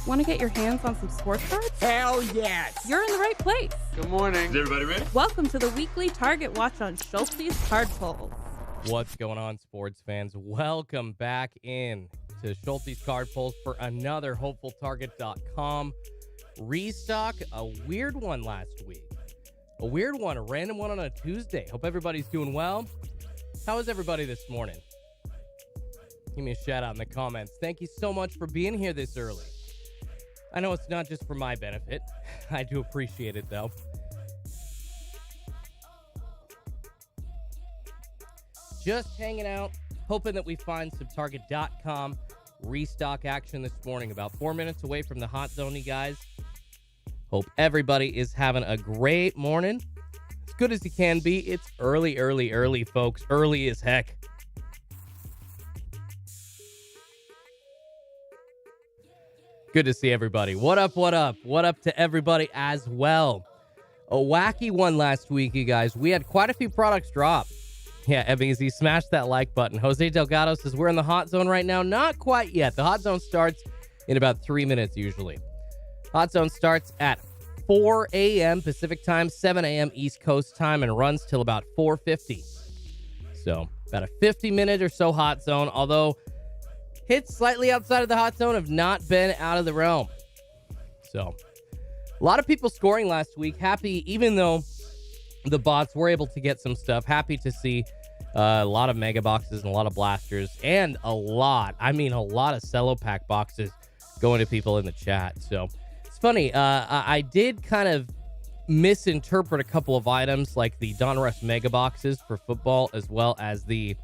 Want to get your hands on some sports cards? Hell yes! You're in the right place. Good morning. Is everybody ready? Welcome to the weekly Target Watch on Schultzy's Card Pulls. What's going on, sports fans? Welcome back in to Schultzy's Card Pulls for another HopefulTarget.com restock. A weird one last week. A weird one, a random one on a Tuesday. Hope everybody's doing well. How is everybody this morning? Give me a shout out in the comments. Thank you so much for being here this early. I know it's not just for my benefit. I do appreciate it, though. Just hanging out, hoping that we find some Target.com restock action this morning. About 4 minutes away from the hot zone, you guys. Hope everybody is having a great morning. As good as you can be. It's early, folks. Early as heck. Good to see everybody. What up, what up? What up to everybody as well? A wacky one last week, you guys. We had quite a few products drop. Yeah, Ebenezy, smash that like button. Jose Delgado says we're in the hot zone right now. Not quite yet. The hot zone starts in about 3 minutes usually. Hot zone starts at 4 a.m. Pacific time, 7 a.m. East Coast time, and runs till about 4:50. So about a 50-minute or so hot zone, although hits slightly outside of the hot zone have not been out of the realm. So a lot of people scoring last week. Happy, even though the bots were able to get some stuff. Happy to see a lot of mega boxes and a lot of blasters and a lot of cello pack boxes going to people in the chat. So it's funny. I did kind of misinterpret a couple of items like the Donruss mega boxes for football as well as the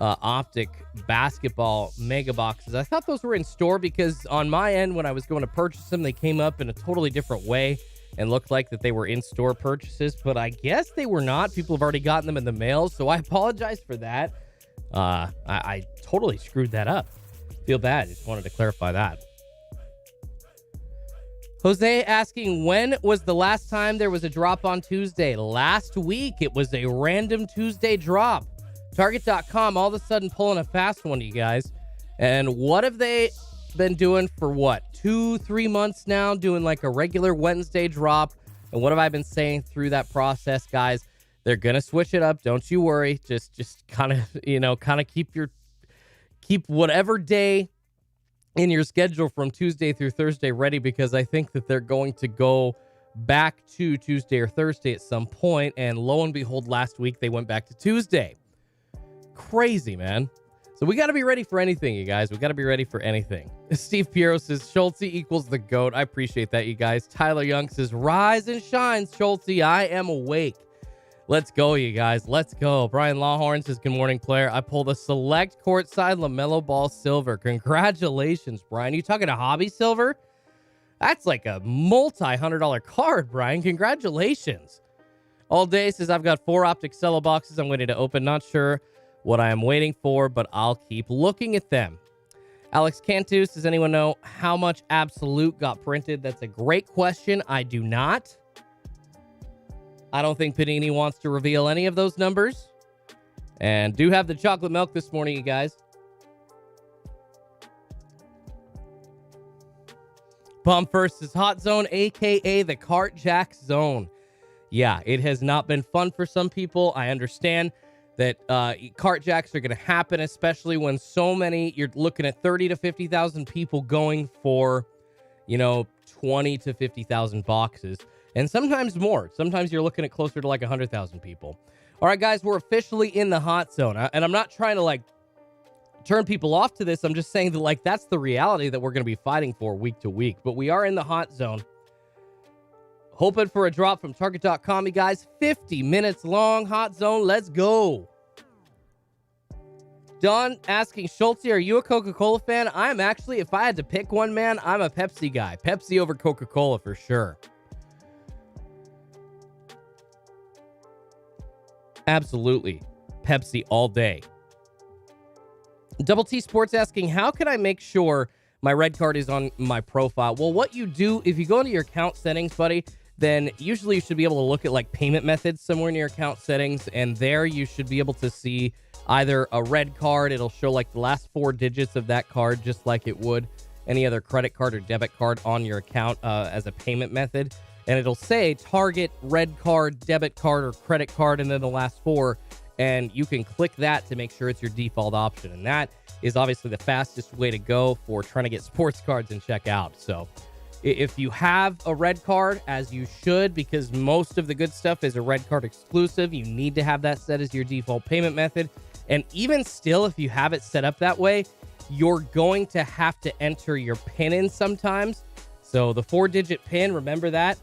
Optic basketball mega boxes. I thought those were in store because on my end, when I was going to purchase them, they came up in a totally different way and looked like that they were in-store purchases, but I guess they were not. People have already gotten them in the mail, so I apologize for that. I totally screwed that up. Feel bad. Just wanted to clarify that. Jose asking, when was the last time there was a drop on Tuesday? Last week. It was a random Tuesday drop. Target.com all of a sudden pulling a fast one, you guys. And what have they been doing for what? 2-3 months now, doing like a regular Wednesday drop. And what have I been saying through that process, guys? They're gonna switch it up. Don't you worry. Just kind of keep whatever day in your schedule from Tuesday through Thursday ready, because I think that they're going to go back to Tuesday or Thursday at some point. And lo and behold, last week they went back to Tuesday. Crazy, man. So we got to be ready for anything, you guys. We got to be ready for anything. Steve Piero says Schultzy equals the GOAT. I appreciate that, you guys. Tyler Young says rise and shine, Schultzy. I am awake. Let's go, you guys. Let's go. Brian Lawhorn says good morning, player. I pulled a select courtside LaMelo Ball silver. Congratulations, Brian. You talking a hobby silver? That's like a multi-$100 card, Brian. Congratulations. All Day says I've got 4 Optic cello boxes I'm waiting to open. Not sure what I am waiting for, but I'll keep looking at them. Alex Cantus, does anyone know how much Absolute got printed? That's a great question. I do not. I don't think Panini wants to reveal any of those numbers. And do have the chocolate milk this morning, you guys. Bomb First is Hot Zone, a.k.a. the Cart Jack Zone. Yeah, it has not been fun for some people. I understand that cart jacks are going to happen, especially when so many, you're looking at 30 to 50,000 people going for, 20 to 50,000 boxes, and sometimes more. Sometimes you're looking at closer to like 100,000 people. All right, guys, we're officially in the hot zone, and I'm not trying to turn people off to this. I'm just saying that that's the reality that we're going to be fighting for week to week, but we are in the hot zone. Hoping for a drop from Target.com, you guys. 50 minutes long hot zone. Let's go. Don asking, Schultzy, are you a Coca-Cola fan? I'm actually, if I had to pick one, man, I'm a Pepsi guy. Pepsi over Coca-Cola for sure. Absolutely. Pepsi all day. Double T Sports asking, how can I make sure my red card is on my profile? Well, what you do, if you go into your account settings, buddy, then usually you should be able to look at payment methods somewhere in your account settings, and there you should be able to see either a red card. It'll show the last 4 digits of that card just like it would, any other credit card or debit card on your account as a payment method. And it'll say Target, red card, debit card, or credit card, and then the last four. And you can click that to make sure it's your default option. And that is obviously the fastest way to go for trying to get sports cards and check out. So if you have a red card, as you should, because most of the good stuff is a red card exclusive, you need to have that set as your default payment method. And even still, if you have it set up that way, you're going to have to enter your PIN in sometimes. So the 4-digit PIN, remember that?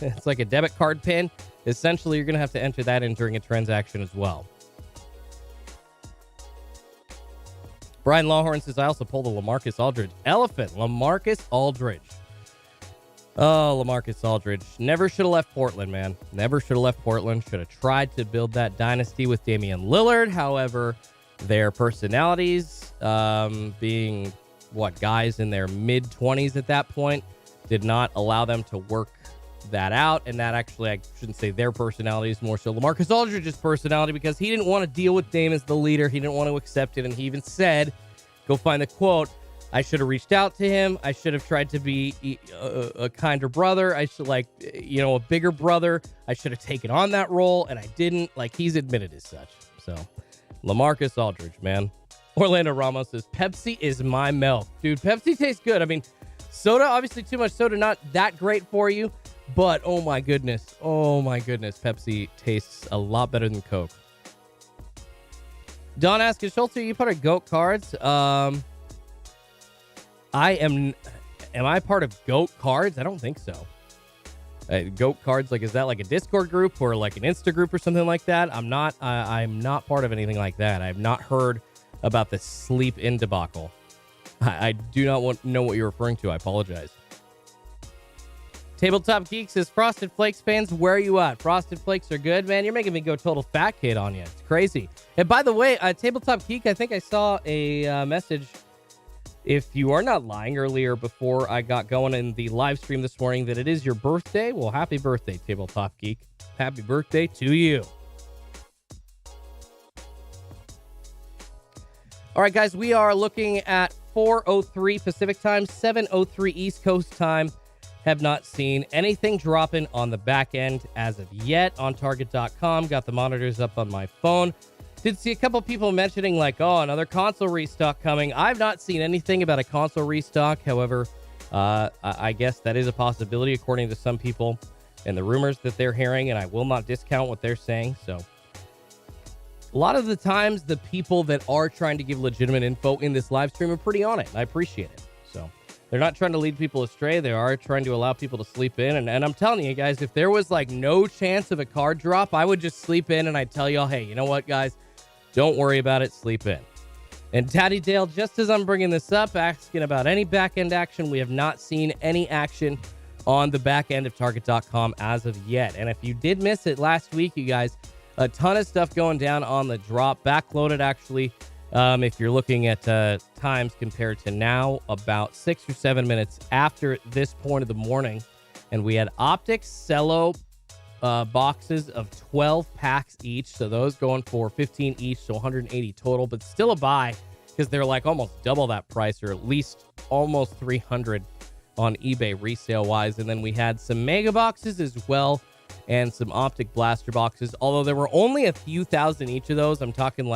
It's like a debit card PIN. Essentially, you're going to have to enter that in during a transaction as well. Brian Lawhorn says, I also pulled a LaMarcus Aldridge elephant. LaMarcus Aldridge. Oh, LaMarcus Aldridge. Never should have left Portland, man. Never should have left Portland. Should have tried to build that dynasty with Damian Lillard. However, their personalities, being, guys in their mid-20s at that point, did not allow them to work that out. And that actually, I shouldn't say their personalities, more so LaMarcus Aldridge's personality, because he didn't want to deal with Dame as the leader. He didn't want to accept it. And he even said, go find the quote, I should have reached out to him. I should have tried to be a kinder brother. I should, a bigger brother. I should have taken on that role, and I didn't. He's admitted as such. So, LaMarcus Aldridge, man. Orlando Ramos says, Pepsi is my milk. Dude, Pepsi tastes good. I mean, soda, obviously too much soda, not that great for you. But, oh my goodness, Pepsi tastes a lot better than Coke. Don asks, Schultzy, you put a GOAT cards? Am I part of GOAT cards? I don't think so. GOAT cards, is that like a Discord group or like an Insta group or something like that? I'm not part of anything like that. I have not heard about the sleep in debacle. I do not know what you're referring to. I apologize. Tabletop Geek says, Frosted Flakes fans, where are you at? Frosted Flakes are good, man. You're making me go total fat kid on you. It's crazy. And by the way, Tabletop Geek, I think I saw a message, if you are not lying, earlier before I got going in the live stream this morning, that it is your birthday. Well, happy birthday, Tabletop Geek. Happy birthday to you. All right, guys, we are looking at 4:03 Pacific time, 7:03 East Coast time. Have not seen anything dropping on the back end as of yet on Target.com. Got the monitors up on my phone. Did see a couple people mentioning another console restock coming. I've not seen anything about a console restock. However, I guess that is a possibility according to some people and the rumors that they're hearing, and I will not discount what they're saying. So a lot of the times, the people that are trying to give legitimate info in this live stream are pretty on it. I appreciate it. So they're not trying to lead people astray. They are trying to allow people to sleep in. And I'm telling you guys, if there was no chance of a card drop, I would just sleep in and I'd tell y'all, hey, you know what, guys? Don't worry about it. Sleep in. And Daddy Dale, just as I'm bringing this up, asking about any back-end action, we have not seen any action on the back end of Target.com as of yet. And if you did miss it last week, you guys, a ton of stuff going down on the drop. Backloaded, actually. If you're looking at times compared to now, about 6 or 7 minutes after this point of the morning. And we had Optics Cello boxes of 12 packs each. So those going for 15 each, so 180 total. But still a buy because they're almost double that price, or at least almost 300 on eBay resale-wise. And then we had some mega boxes as well and some optic blaster boxes. Although there were only a few thousand each of those. I'm talking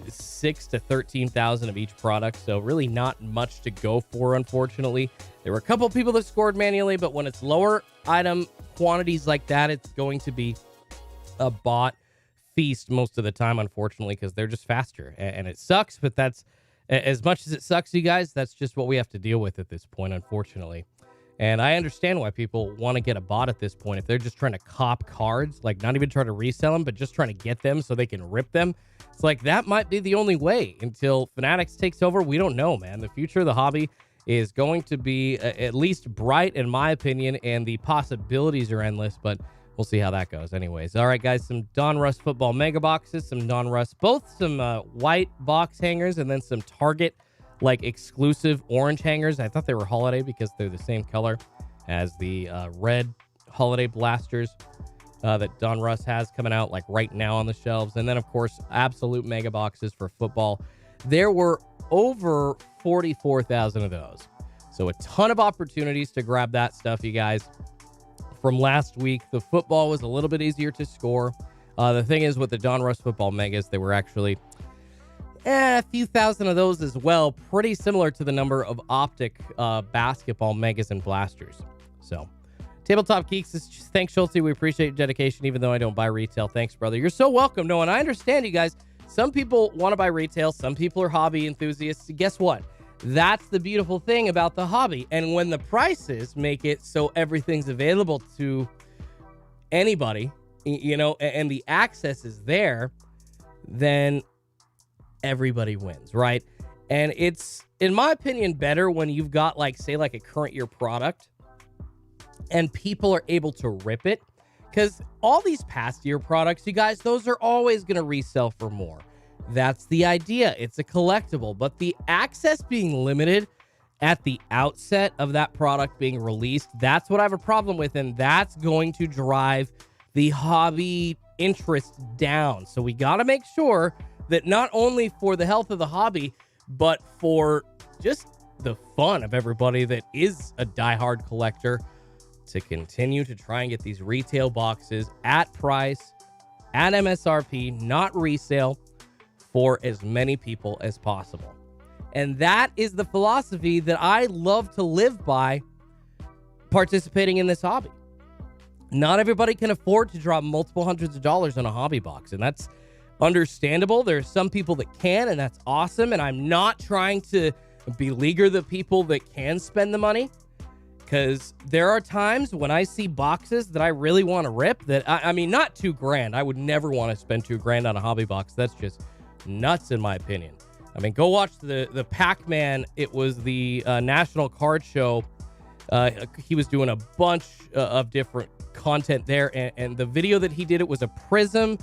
6 to 13,000 of each product, so really not much to go for, unfortunately. There were a couple people that scored manually, but when it's lower item quantities like that, it's going to be a bot feast most of the time, unfortunately, because they're just faster, and it sucks. But that's, as much as it sucks, you guys, that's just what we have to deal with at this point, unfortunately. And I understand why people want to get a bot at this point. If they're just trying to cop cards, not even trying to resell them, but just trying to get them so they can rip them, it's that might be the only way until Fanatics takes over. We don't know, man. The future of the hobby is going to be at least bright, in my opinion, and the possibilities are endless, but we'll see how that goes. Anyways, all right, guys, some Donruss football mega boxes, some Donruss, both some white box hangers, and then some Target exclusive orange hangers. I thought they were holiday because they're the same color as the red holiday blasters that Donruss has coming out right now on the shelves. And then, of course, absolute mega boxes for football. There were over 44,000 of those. So a ton of opportunities to grab that stuff, you guys. From last week, the football was a little bit easier to score. The thing is, with the Donruss football megas, they were actually a few thousand of those as well. Pretty similar to the number of optic basketball megas and blasters. So, Tabletop Geeks, thanks, Schultzy. We appreciate your dedication, even though I don't buy retail. Thanks, brother. You're so welcome. No, and I understand you guys. Some people want to buy retail. Some people are hobby enthusiasts. Guess what? That's the beautiful thing about the hobby. And when the prices make it so everything's available to anybody, and the access is there, then everybody wins, right? And it's, in my opinion, better when you've got, say a current year product and people are able to rip it. Because all these past year products, you guys, those are always going to resell for more. That's the idea. It's a collectible, but the access being limited at the outset of that product being released, that's what I have a problem with, and that's going to drive the hobby interest down. So we got to make sure that not only for the health of the hobby, but for just the fun of everybody that is a diehard collector, to continue to try and get these retail boxes at price, at MSRP, not resale, for as many people as possible. And that is the philosophy that I love to live by participating in this hobby. Not everybody can afford to drop multiple hundreds of dollars on a hobby box, and that's understandable. There are some people that can, and that's awesome. And I'm not trying to beleaguer the people that can spend the money, because there are times when I see boxes that I really want to rip that, I mean, not $2,000. I would never want to spend $2,000 on a hobby box. That's just nuts in my opinion. I mean, go watch the Pac-Man. It was the National Card Show. He was doing a bunch of different content there, and the video that he did, it was a Prism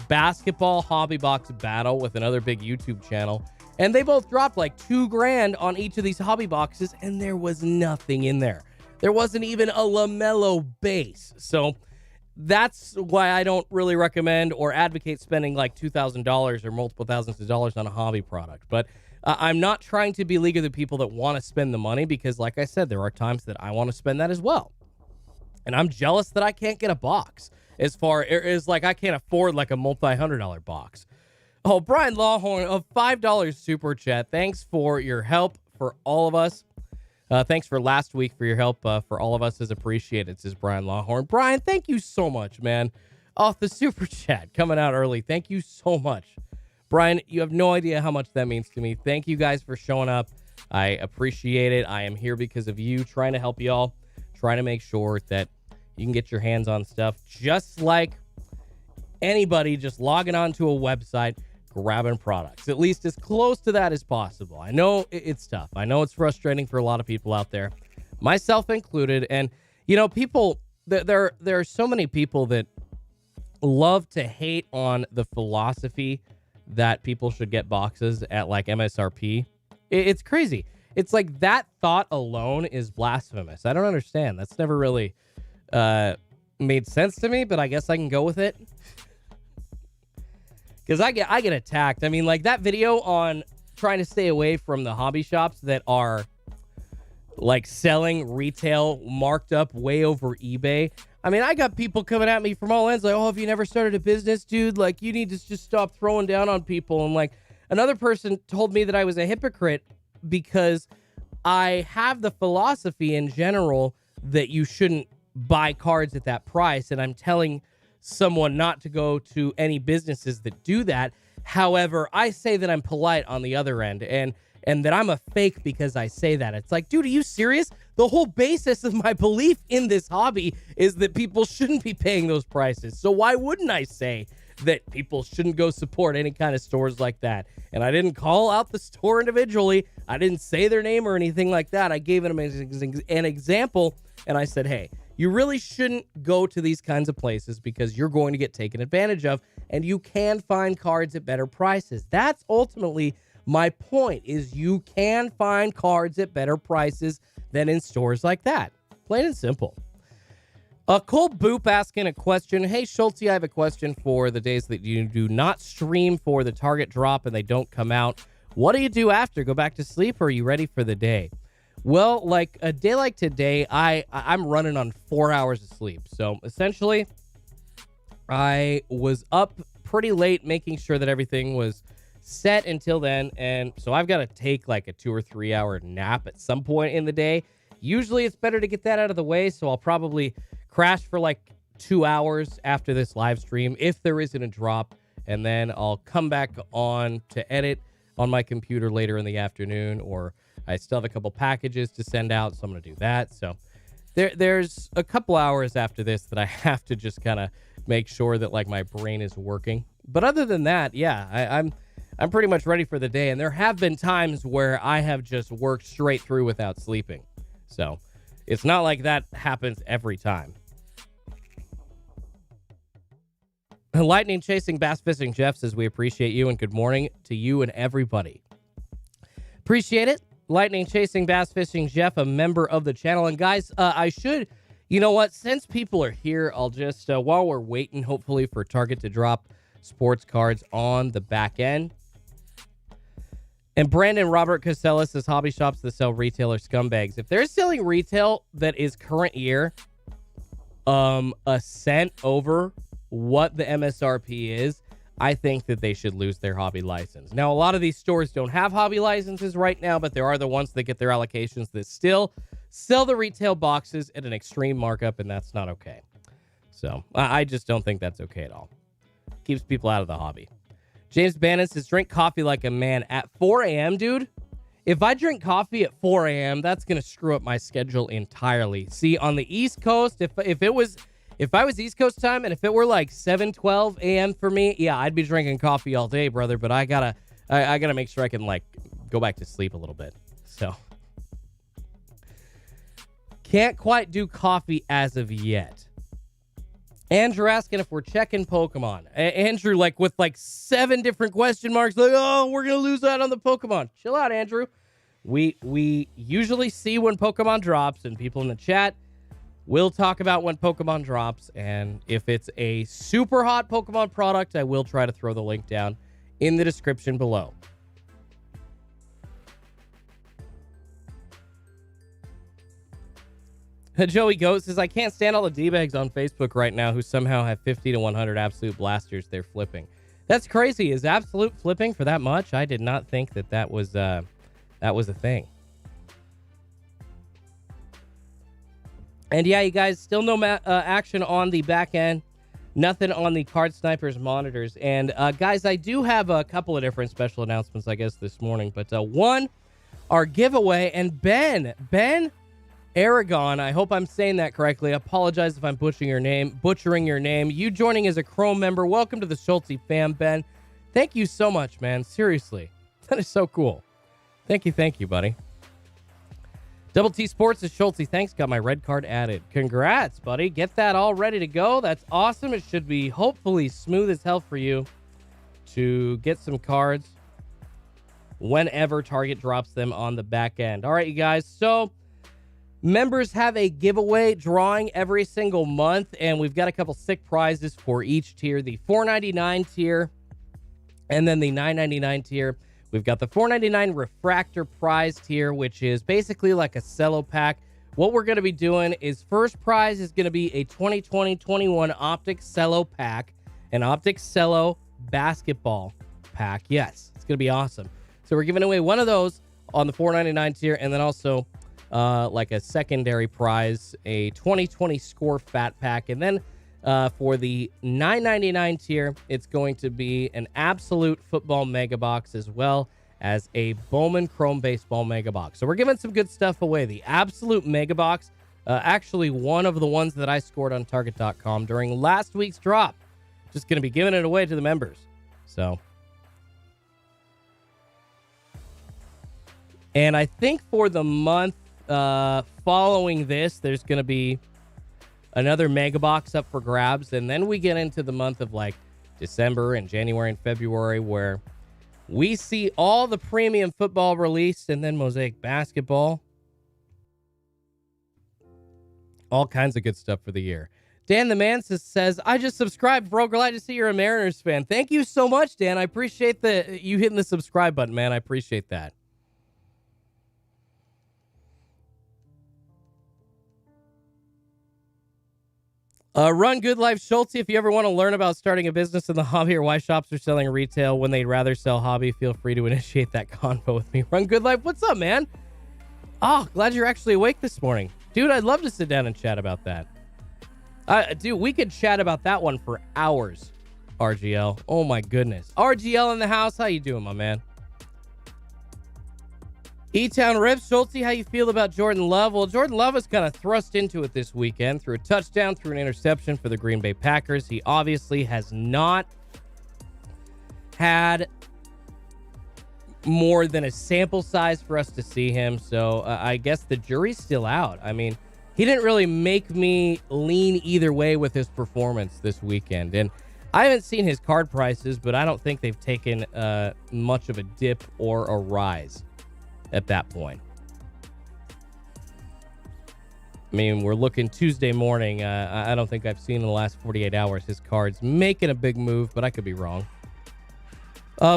basketball hobby box battle with another big YouTube channel, and they both dropped $2,000 on each of these hobby boxes, and there was nothing in there. There wasn't even a LaMelo base. So that's why I don't really recommend or advocate spending $2,000 or multiple thousands of dollars on a hobby product. But I'm not trying to beleaguer the people that want to spend the money, because like I said, there are times that I want to spend that as well. And I'm jealous that I can't get a box, as far as I can't afford a multi-$100 box. Oh, Brian Lawhorn of $5 super chat. Thanks for your help for all of us. Thanks for last week for your help for all of us is appreciated, says Brian Lawhorn. Brian, thank you so much, man. Off the super chat coming out early. Thank you so much. Brian, you have no idea how much that means to me. Thank you guys for showing up. I appreciate it. I am here because of you, trying to help y'all, trying to make sure that you can get your hands on stuff just like anybody just logging onto a website, grabbing products, at least as close to that as possible. I know it's tough. I know it's frustrating for a lot of people out there, myself included. And, people, there are so many people that love to hate on the philosophy that people should get boxes at MSRP. It's crazy. It's that thought alone is blasphemous. I don't understand. That's never really made sense to me, but I guess I can go with it. Because I get attacked. I mean, that video on trying to stay away from the hobby shops that are selling retail marked up way over eBay. I mean, I got people coming at me from all ends oh, have you never started a business, dude? You need to just stop throwing down on people. And another person told me that I was a hypocrite because I have the philosophy in general that you shouldn't buy cards at that price. And I'm telling someone not to go to any businesses that do that. However, I say that I'm polite on the other end and that I'm a fake because I say that. It's dude, are you serious? The whole basis of my belief in this hobby is that people shouldn't be paying those prices. So why wouldn't I say that people shouldn't go support any kind of stores like that? And I didn't call out the store individually. I didn't say their name or anything like that. I gave them an example, and I said, hey, you really shouldn't go to these kinds of places because you're going to get taken advantage of, and you can find cards at better prices. That's ultimately my point, is you can find cards at better prices than in stores like that. Plain and simple. Cole Boop asking a question. Hey, Schultzy, I have a question for the days that you do not stream for the Target drop and they don't come out. What do you do after? Go back to sleep, or are you ready for the day? Well, like a day like today, I'm running on 4 hours of sleep. So essentially, I was up pretty late making sure that everything was set until then. And so I've got to take like a 2 or 3 hour nap at some point in the day. Usually it's better to get that out of the way. So I'll probably crash for like 2 hours after this live stream if there isn't a drop. And then I'll come back on to edit on my computer later in the afternoon, or I still have a couple packages to send out, so I'm going to do that. So there's a couple hours after this that I have to just kind of make sure that like my brain is working. But other than that, yeah, I'm pretty much ready for the day. And there have been times where I have just worked straight through without sleeping. So it's not like that happens every time. Lightning Chasing Bass Fishing Jeff says, we appreciate you and good morning to you and everybody. Appreciate it. Lightning Chasing Bass Fishing Jeff, a member of the channel. And guys, I should, you know what, since people are here, I'll just, while we're waiting, hopefully for Target to drop sports cards on the back end. And Brandon Robert Casella says, hobby shops that sell retailer scumbags. If they're selling retail that is current year, a cent over what the MSRP is, I think that they should lose their hobby license. Now, a lot of these stores don't have hobby licenses right now, but there are the ones that get their allocations that still sell the retail boxes at an extreme markup, and that's not okay. So I just don't think that's okay at all. Keeps people out of the hobby. James Bannon says, drink coffee like a man at 4 a.m., dude. If I drink coffee at 4 a.m., that's going to screw up my schedule entirely. See, on the East Coast, if I was East Coast time and if it were like 7:12 a.m. for me, yeah, I'd be drinking coffee all day, brother. But I gotta make sure I can like go back to sleep a little bit. So can't quite do coffee as of yet. Andrew asking if we're checking Pokemon. Andrew, like with like 7 different question marks, like, oh, we're gonna lose out on the Pokemon. Chill out, Andrew. We usually see when Pokemon drops, and people in the chat we'll talk about when Pokemon drops, and if it's a super hot Pokemon product, I will try to throw the link down in the description below. Joey Goat says, I can't stand all the D-bags on Facebook right now who somehow have 50 to 100 absolute blasters they're flipping. That's crazy. Is absolute flipping for that much? I did not think that was a thing. And yeah, you guys, still no action on the back end. Nothing on the Card Snipers monitors. And guys, I do have a couple of different special announcements, I guess, this morning. But one, our giveaway. And Ben Aragon, I hope I'm saying that correctly. I apologize if I'm butchering your name. You joining as a Chrome member. Welcome to the Schultzy fam, Ben. Thank you so much, man. Seriously. That is so cool. Thank you, buddy. Double T Sports is Schultzy. Thanks. Got my red card added. Congrats, buddy. Get that all ready to go. That's awesome. It should be hopefully smooth as hell for you to get some cards whenever Target drops them on the back end. All right, you guys. So members have a giveaway drawing every single month, and we've got a couple sick prizes for each tier. The $4.99 tier and then the $9.99 tier. We've got the $4.99 Refractor prize tier, which is basically like a cello pack. What we're going to be doing is first prize is going to be a 2020-21 Optic Cello pack, an Optic Cello basketball pack. Yes, it's going to be awesome. So we're giving away one of those on the $4.99 tier, and then also like a secondary prize, a 2020 Score Fat pack. And then for the $9.99 tier, it's going to be an Absolute Football Mega Box as well as a Bowman Chrome Baseball Mega Box. So we're giving some good stuff away. The Absolute Mega Box, actually one of the ones that I scored on Target.com during last week's drop. Just going to be giving it away to the members. So, and I think for the month following this, there's going to be another mega box up for grabs. And then we get into the month of like December and January and February, where we see all the premium football released, and then Mosaic basketball. All kinds of good stuff for the year. Dan the Man says, I just subscribed, bro. Glad to see you're a Mariners fan. Thank you so much, Dan. I appreciate you hitting the subscribe button, man. I appreciate that. Run Good Life Schultzy. If you ever want to learn about starting a business in the hobby or why shops are selling retail when they'd rather sell hobby, feel free to initiate that convo with me. Run Good Life, what's up, man? Oh, glad you're actually awake this morning. Dude, I'd love to sit down and chat about that. Dude, we could chat about that one for hours, RGL. Oh, my goodness. RGL in the house. How you doing, my man? E-Town Rips, Schultzy, how you feel about Jordan Love? Well, Jordan Love was kind of thrust into it this weekend through a touchdown, through an interception for the Green Bay Packers. He obviously has not had more than a sample size for us to see him, so I guess the jury's still out. I mean, he didn't really make me lean either way with his performance this weekend, and I haven't seen his card prices, but I don't think they've taken much of a dip or a rise at that point. I mean, we're looking Tuesday morning. I don't think I've seen in the last 48 hours his cards making a big move, but I could be wrong.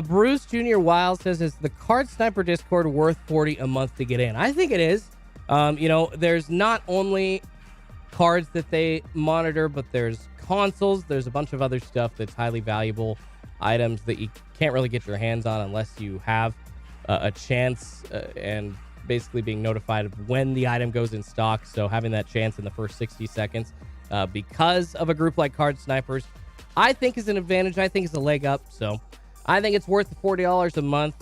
Bruce Jr. Wild says, is the Card Sniper Discord worth $40 a month to get in? I think it is. There's not only cards that they monitor, but there's consoles. There's a bunch of other stuff that's highly valuable items that you can't really get your hands on unless you have a chance and basically being notified of when the item goes in stock. So having that chance in the first 60 seconds because of a group like Card Snipers, I think is an advantage. I think it's a leg up. So I think it's worth the $40 a month.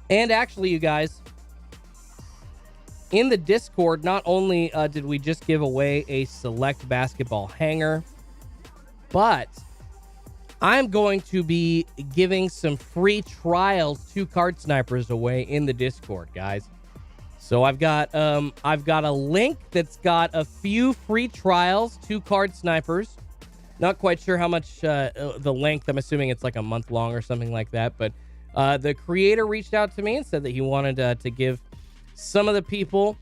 And actually, you guys, in the Discord, not only did we just give away a select basketball hanger, but I'm going to be giving some free trials to Card Snipers away in the Discord, guys. So I've got a link that's got a few free trials to Card Snipers. Not quite sure how much the length. I'm assuming it's like a month long or something like that. But the creator reached out to me and said that he wanted to give some of the people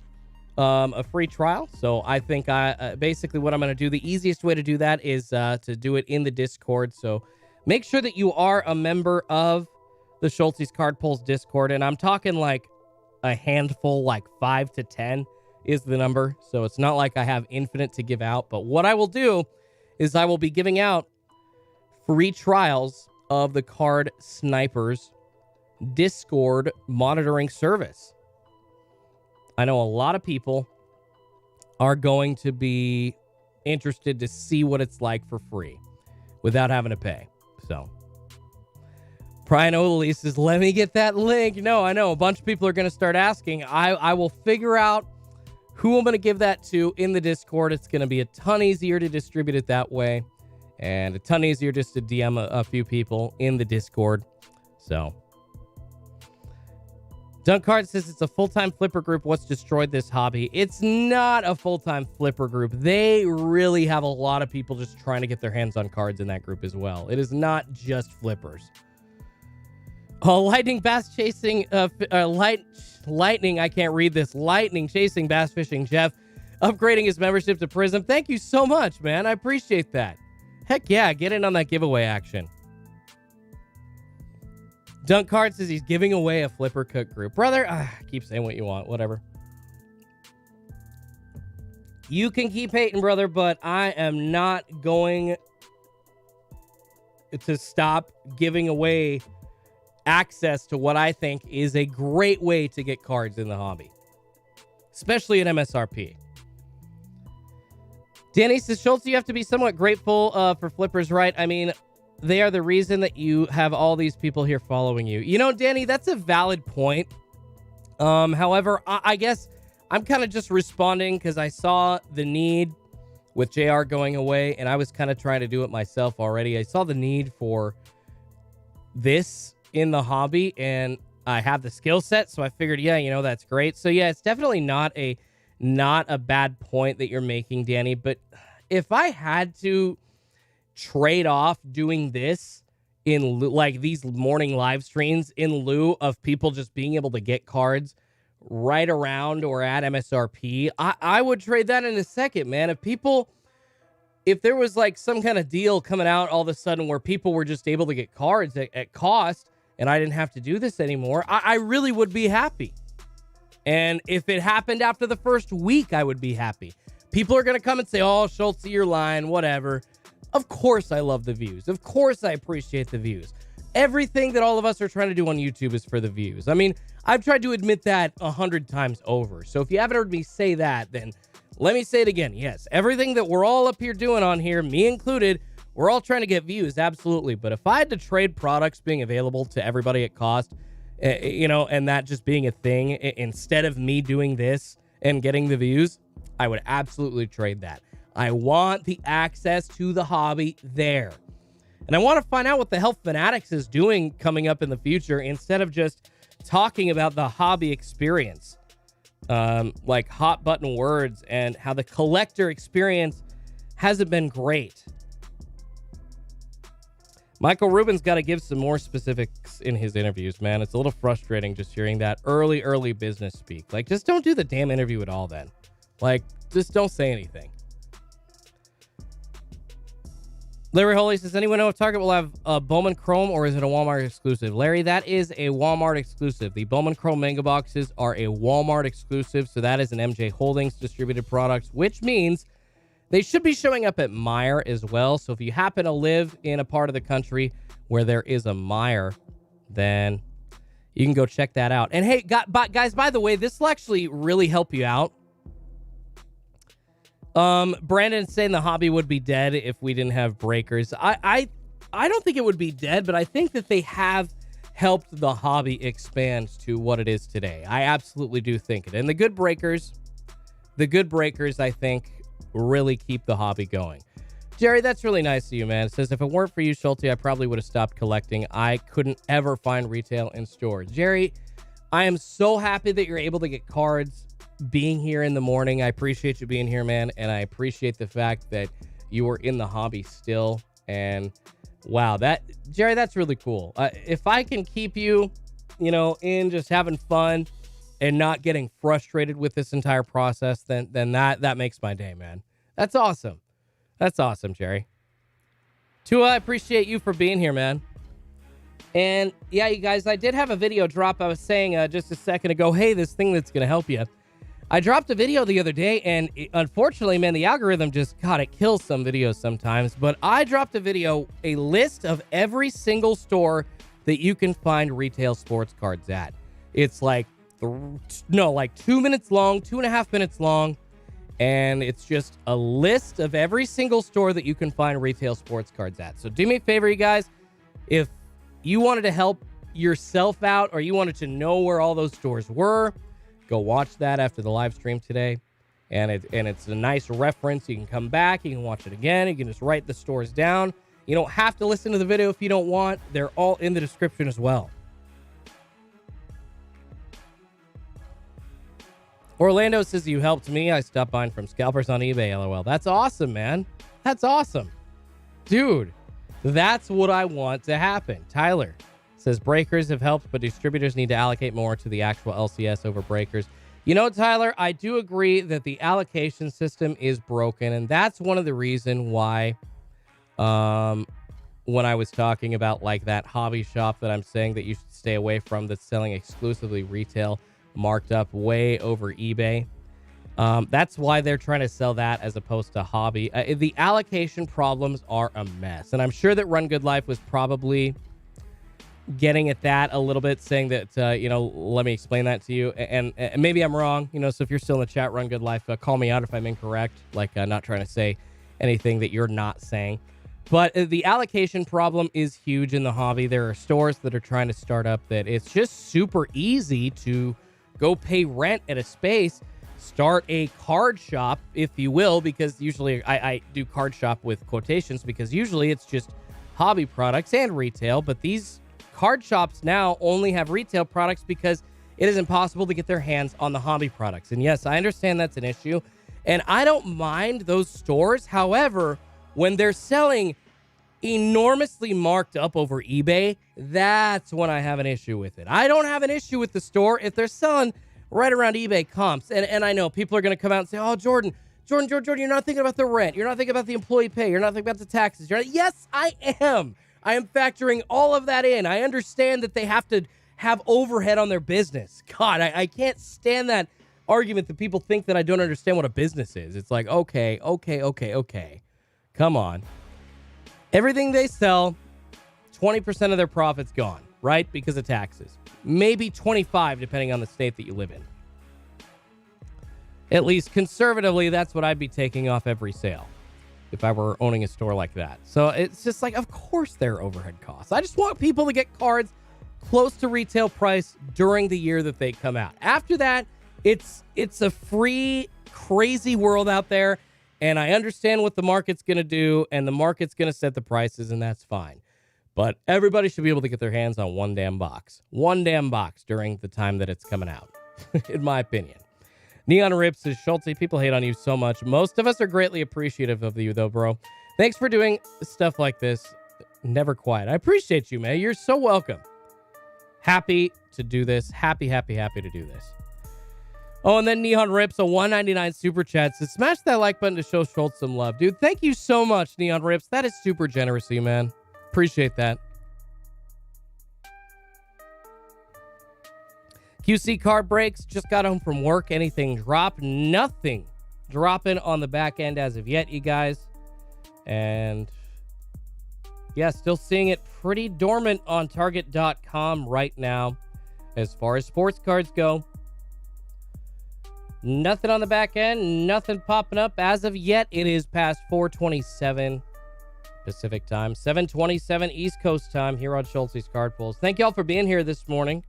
a free trial. So I think basically what I'm going to do, the easiest way to do that is to do it in the Discord. So make sure that you are a member of the Schultzy's Card Pulls Discord. And I'm talking like a handful, like 5 to 10 is the number. So it's not like I have infinite to give out. But what I will do is I will be giving out free trials of the Card Snipers Discord monitoring service. I know a lot of people are going to be interested to see what it's like for free without having to pay. So, Brian Oley says, let me get that link. No, I know a bunch of people are going to start asking. I will figure out who I'm going to give that to in the Discord. It's going to be a ton easier to distribute it that way and a ton easier just to DM a few people in the Discord. So, Dunkard says it's a full-time flipper group. What's destroyed this hobby? It's not a full-time flipper group. They really have a lot of people just trying to get their hands on cards in that group as well. It is not just flippers. Lightning bass chasing, lightning, I can't read this. Lightning chasing bass fishing Jeff, upgrading his membership to Prism. Thank you so much, man. I appreciate that. Heck yeah, get in on that giveaway action. Dunkard says he's giving away a flipper cook group. Brother, keep saying what you want. Whatever. You can keep hating, brother, but I am not going to stop giving away access to what I think is a great way to get cards in the hobby, especially at MSRP. Danny says, Schultz, you have to be somewhat grateful for flippers, right? I mean, they are the reason that you have all these people here following you. You know, Danny, that's a valid point. However, I guess I'm kind of just responding because I saw the need with JR going away, and I was kind of trying to do it myself already. I saw the need for this in the hobby, and I have the skill set, so I figured, yeah, you know, that's great. So, yeah, it's definitely not a bad point that you're making, Danny, but if I had to trade off doing this in like these morning live streams in lieu of people just being able to get cards right around or at MSRP, I would trade that in a second, man. If people if there was like some kind of deal coming out all of a sudden where people were just able to get cards at cost and I didn't have to do this anymore, I really would be happy. And if it happened after the first week, I would be happy. People are going to come and say, oh, Schultzy, you're lying, whatever. Of course I love the views. Of course I appreciate the views. Everything that all of us are trying to do on YouTube is for the views. I mean, I've tried to admit that 100 times over. So if you haven't heard me say that, then let me say it again. Yes, everything that we're all up here doing on here, me included, we're all trying to get views, absolutely. But if I had to trade products being available to everybody at cost, and that just being a thing, instead of me doing this and getting the views, I would absolutely trade that. I want the access to the hobby there. And I want to find out what the hell Fanatics is doing coming up in the future instead of just talking about the hobby experience. Like hot button words and how the collector experience hasn't been great. Michael Rubin's got to give some more specifics in his interviews, man. It's a little frustrating just hearing that early business speak. Like, just don't do the damn interview at all then. Like, just don't say anything. Larry Holy says, anyone know if Target will have a Bowman Chrome or is it a Walmart exclusive? Larry, that is a Walmart exclusive. The Bowman Chrome Mega Boxes are a Walmart exclusive, so that is an MJ Holdings distributed product, which means they should be showing up at Meijer as well. So if you happen to live in a part of the country where there is a Meijer, then you can go check that out. And hey, guys, by the way, this will actually really help you out. Brandon's saying the hobby would be dead if we didn't have breakers. I don't think it would be dead, but I think that they have helped the hobby expand to what it is today. I absolutely do think it. And the good breakers, I think, really keep the hobby going. Jerry, that's really nice of you, man. It says, if it weren't for you, Schultzy, I probably would have stopped collecting. I couldn't ever find retail in stores. Jerry, I am so happy that you're able to get cards being here in the morning. I appreciate you being here, man, and I appreciate the fact that you are in the hobby still. And wow, Jerry, that's really cool. If I can keep you, in just having fun and not getting frustrated with this entire process, then that makes my day, man. That's awesome. That's awesome, Jerry. Tua, I appreciate you for being here, man. And yeah, you guys, I did have a video drop. I was saying just a second ago, hey, this thing that's going to help you. I dropped a video the other day, and unfortunately, man, the algorithm it kills some videos sometimes. But I dropped a video, a list of every single store that you can find retail sports cards at. It's like 2 minutes long, 2.5 minutes long. And it's just a list of every single store that you can find retail sports cards at. So do me a favor, you guys. If you wanted to help yourself out or you wanted to know where all those stores were, go watch that after the live stream today. And it's a nice reference. You can come back. You can watch it again. You can just write the stores down. You don't have to listen to the video if you don't want. They're all in the description as well. Orlando says, you helped me. I stopped buying from scalpers on eBay, LOL. That's awesome, man. That's awesome. Dude, that's what I want to happen. Tyler says, breakers have helped, but distributors need to allocate more to the actual LCS over breakers. You know, Tyler, I do agree that the allocation system is broken, and that's one of the reasons why when I was talking about like that hobby shop that I'm saying that you should stay away from that's selling exclusively retail, marked up way over eBay. That's why they're trying to sell that as opposed to hobby. The allocation problems are a mess. And I'm sure that Run Good Life was probably getting at that a little bit, saying that, let me explain that to you. And maybe I'm wrong, so if you're still in the chat, Run Good Life, call me out if I'm incorrect. Like, not trying to say anything that you're not saying. But the allocation problem is huge in the hobby. There are stores that are trying to start up that it's just super easy to go pay rent at a space, start a card shop, if you will, because usually I do card shop with quotations because usually it's just hobby products and retail, but these card shops now only have retail products because it is impossible to get their hands on the hobby products. And yes, I understand that's an issue, and I don't mind those stores. However, when they're selling enormously marked up over eBay, that's when I have an issue with it. I don't have an issue with the store if they're selling right around eBay comps. And I know people are going to come out and say, oh, Jordan, Jordan, you're not thinking about the rent. You're not thinking about the employee pay. You're not thinking about the taxes. Yes, I am. I am factoring all of that in. I understand that they have to have overhead on their business. God, I can't stand that argument that people think that I don't understand what a business is. It's like, okay. Come on. Everything they sell, 20% of their profit's gone, right? Because of taxes. Maybe 25, depending on the state that you live in. At least conservatively, that's what I'd be taking off every sale if I were owning a store like that. So it's just like, of course there are overhead costs. I just want people to get cards close to retail price during the year that they come out. After that, it's a free, crazy world out there, and I understand what the market's going to do, and the market's going to set the prices, and that's fine. But everybody should be able to get their hands on one damn box. One damn box during the time that it's coming out, in my opinion. Neon Rips says, Schultzy, people hate on you so much. Most of us are greatly appreciative of you, though, bro. Thanks for doing stuff like this. Never quiet. I appreciate you, man. You're so welcome. Happy to do this. Happy to do this. Oh, and then Neon Rips, a $1.99 super chat, says, smash that like button to show Schultz some love. Dude, thank you so much, Neon Rips. That is super generous of you, man. Appreciate that. QC card breaks. Just got home from work. Anything drop? Nothing dropping on the back end as of yet, you guys. And yeah, still seeing it pretty dormant on Target.com right now as far as sports cards go. Nothing on the back end. Nothing popping up as of yet. It is past 4:27 Pacific time, 7:27 East Coast time here on Schultzy's Card Pulls. Thank y'all for being here this morning.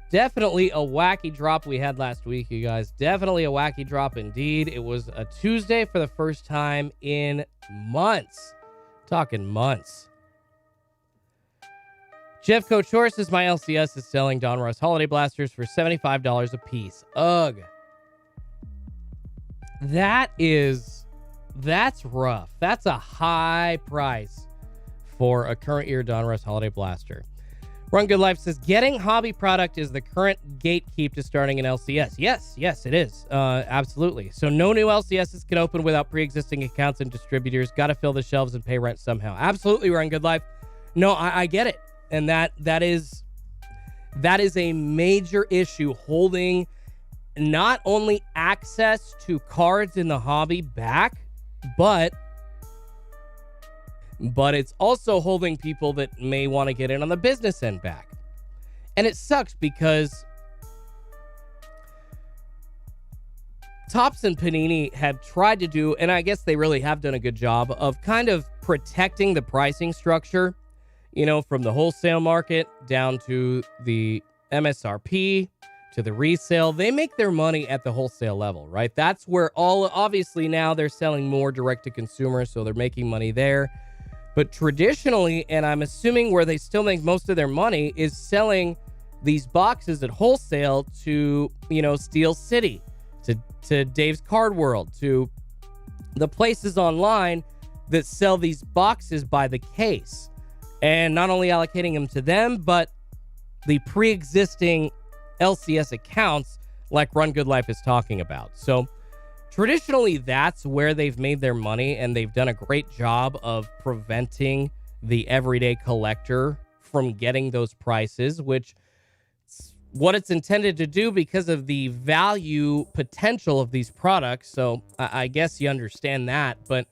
Definitely a wacky drop we had last week, you guys. Definitely a wacky drop indeed. It was a Tuesday for the first time in months. Talking months. Jeff Coach Horse says, my LCS is selling Donruss Holiday Blasters for $75 a piece. Ugh. That's rough. That's a high price for a current year Donruss Holiday Blaster. Run Good Life says, getting hobby product is the current gatekeep to starting an LCS. Yes, it is. Absolutely. So no new LCSs can open without pre-existing accounts and distributors. Got to fill the shelves and pay rent somehow. Absolutely, Run Good Life. No, I get it. And that is a major issue, holding not only access to cards in the hobby back, but it's also holding people that may want to get in on the business end back. And it sucks because Topps and Panini have tried to do, and I guess they really have done a good job of kind of protecting the pricing structure, you know, from the wholesale market down to the MSRP to the resale. They make their money at the wholesale level, right? That's where obviously now they're selling more direct to consumer, so they're making money there. But traditionally, and I'm assuming where they still make most of their money, is selling these boxes at wholesale to, you know, Steel City, to Dave's Card World, to the places online that sell these boxes by the case. And not only allocating them to them, but the pre-existing LCS accounts like Run Good Life is talking about. So traditionally, that's where they've made their money, and they've done a great job of preventing the everyday collector from getting those prices, which is what it's intended to do because of the value potential of these products. So I guess you understand that. But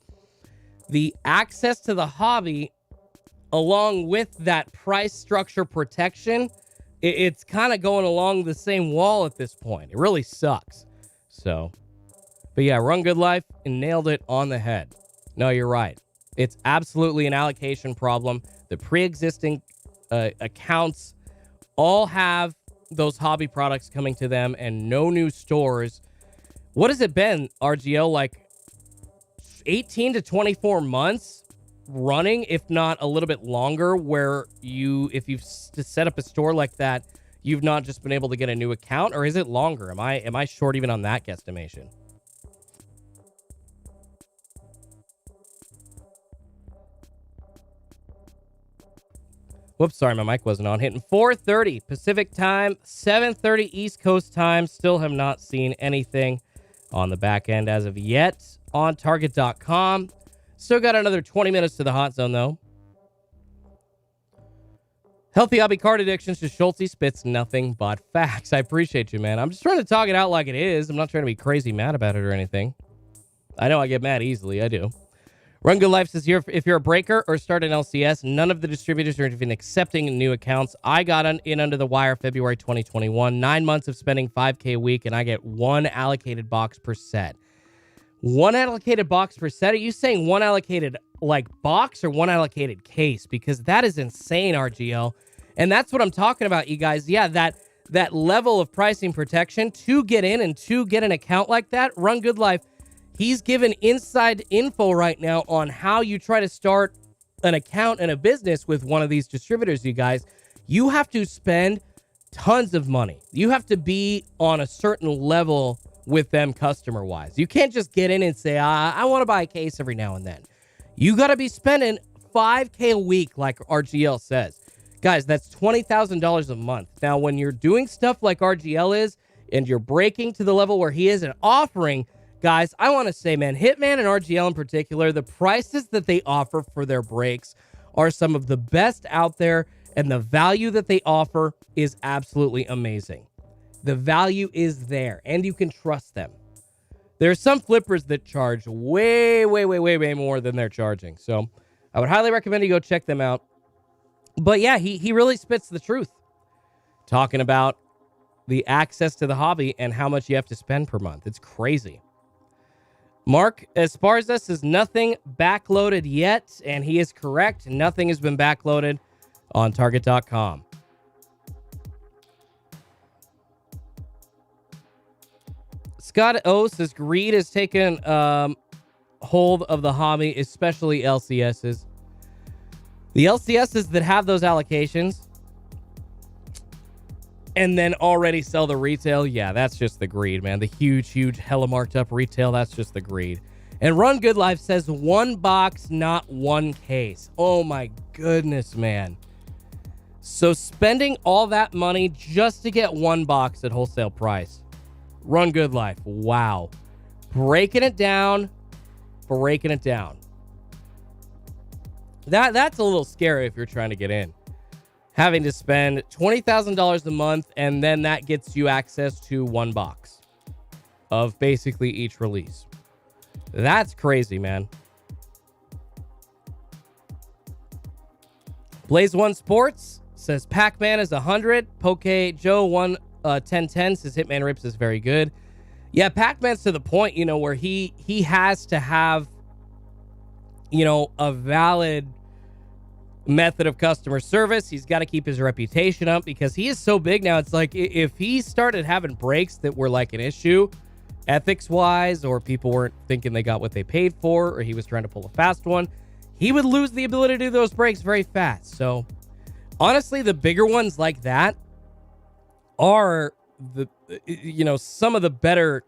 the access to the hobby, along with that price structure protection, it's kind of going along the same wall at this point. It really sucks. So... but yeah, Run Good Life and nailed it on the head. No, you're right. It's absolutely an allocation problem. The pre-existing accounts all have those hobby products coming to them and no new stores. What has it been, RGL? Like 18 to 24 months running, if not a little bit longer, where if you've set up a store like that, you've not just been able to get a new account? Or is it longer? Am I short even on that guesstimation? Whoops, sorry, my mic wasn't on. Hitting 4:30 Pacific time, 7:30 East Coast time. Still have not seen anything on the back end as of yet on Target.com. Still got another 20 minutes to the hot zone, though. Healthy hobby card addictions to Schultzy spits nothing but facts. I appreciate you, man. I'm just trying to talk it out like it is. I'm not trying to be crazy mad about it or anything. I know I get mad easily. I do. Run Good Life says, if you're a breaker or start an LCS, none of the distributors are even accepting new accounts. I got in under the wire February 2021. 9 months of spending $5K a week, and I get one allocated box per set. One allocated box per set? Are you saying one allocated, like, box or one allocated case? Because that is insane, RGL. And that's what I'm talking about, you guys. Yeah, that level of pricing protection to get in and to get an account like that, Run Good Life, he's given inside info right now on how you try to start an account and a business with one of these distributors, you guys. You have to spend tons of money. You have to be on a certain level with them customer-wise. You can't just get in and say, I want to buy a case every now and then. You got to be spending $5K a week, like RGL says. Guys, that's $20,000 a month. Now, when you're doing stuff like RGL is, and you're breaking to the level where he is and offering, guys, I want to say, man, Hitman and RGL in particular, the prices that they offer for their breaks are some of the best out there, and the value that they offer is absolutely amazing. The value is there, and you can trust them. There are some flippers that charge way more than they're charging, so I would highly recommend you go check them out. But yeah, he really spits the truth, talking about the access to the hobby and how much you have to spend per month. It's crazy. Marc Esparza says nothing backloaded yet, and he is correct. Nothing has been backloaded on Target.com. Scott O says greed has taken hold of the hobby, especially LCSs. The LCSs that have those allocations and then already sell the retail, yeah, that's just the greed, man. The huge, hella marked up retail, that's just the greed. And Run Good Life says one box, not one case. Oh my goodness, man. So spending all that money just to get one box at wholesale price. Run Good Life, wow. Breaking it down. That's a little scary if you're trying to get in. Having to spend $20,000 a month, and then that gets you access to one box of basically each release. That's crazy, man. Blaze One Sports says Pac-Man is 100. Poke Joe 1010 says Hitman Rips is very good. Yeah, Pac-Man's to the point, where he has to have, a valid method of customer service. He's got to keep his reputation up because he is so big now. It's like if he started having breaks that were like an issue ethics wise, or people weren't thinking they got what they paid for, or he was trying to pull a fast one, he would lose the ability to do those breaks very fast. So honestly, the bigger ones like that are the some of the better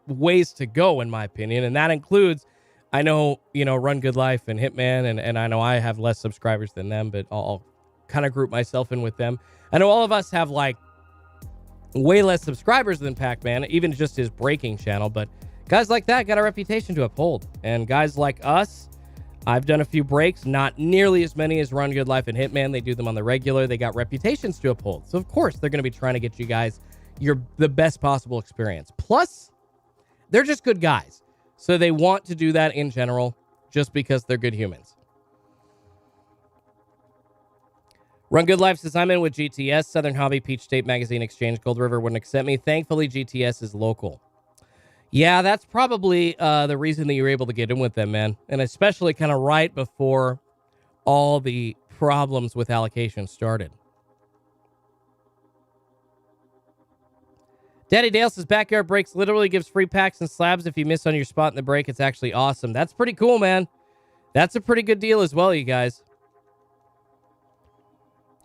ways to go, in my opinion. And that includes, I know, Run Good Life and Hitman, and I know I have less subscribers than them, but I'll kind of group myself in with them. I know all of us have like way less subscribers than Pac-Man, even just his breaking channel, but guys like that got a reputation to uphold. And guys like us, I've done a few breaks, not nearly as many as Run Good Life and Hitman. They do them on the regular. They got reputations to uphold. So of course they're going to be trying to get you guys the best possible experience. Plus, they're just good guys. So they want to do that in general just because they're good humans. Run Good Life says, I'm in with GTS, Southern Hobby, Peach State Magazine Exchange. Gold River wouldn't accept me. Thankfully, GTS is local. Yeah, that's probably the reason that you were able to get in with them, man. And especially kind of right before all the problems with allocation started. Daddy Dale says, Backyard Breaks literally gives free packs and slabs if you miss on your spot in the break. It's actually awesome. That's pretty cool, man. That's a pretty good deal as well, you guys.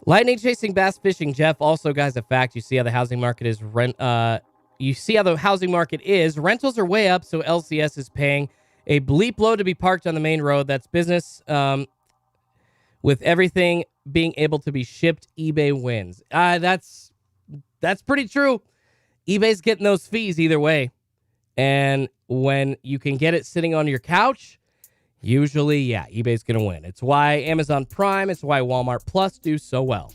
Lightning Chasing Bass Fishing Jeff, also, guys, a fact. You see how the housing market is rentals are way up, so LCS is paying a bleep load to be parked on the main road. That's business. With everything being able to be shipped, eBay wins. That's pretty true. eBay's getting those fees either way. And when you can get it sitting on your couch, usually, yeah, eBay's going to win. It's why Amazon Prime, it's why Walmart Plus do so well.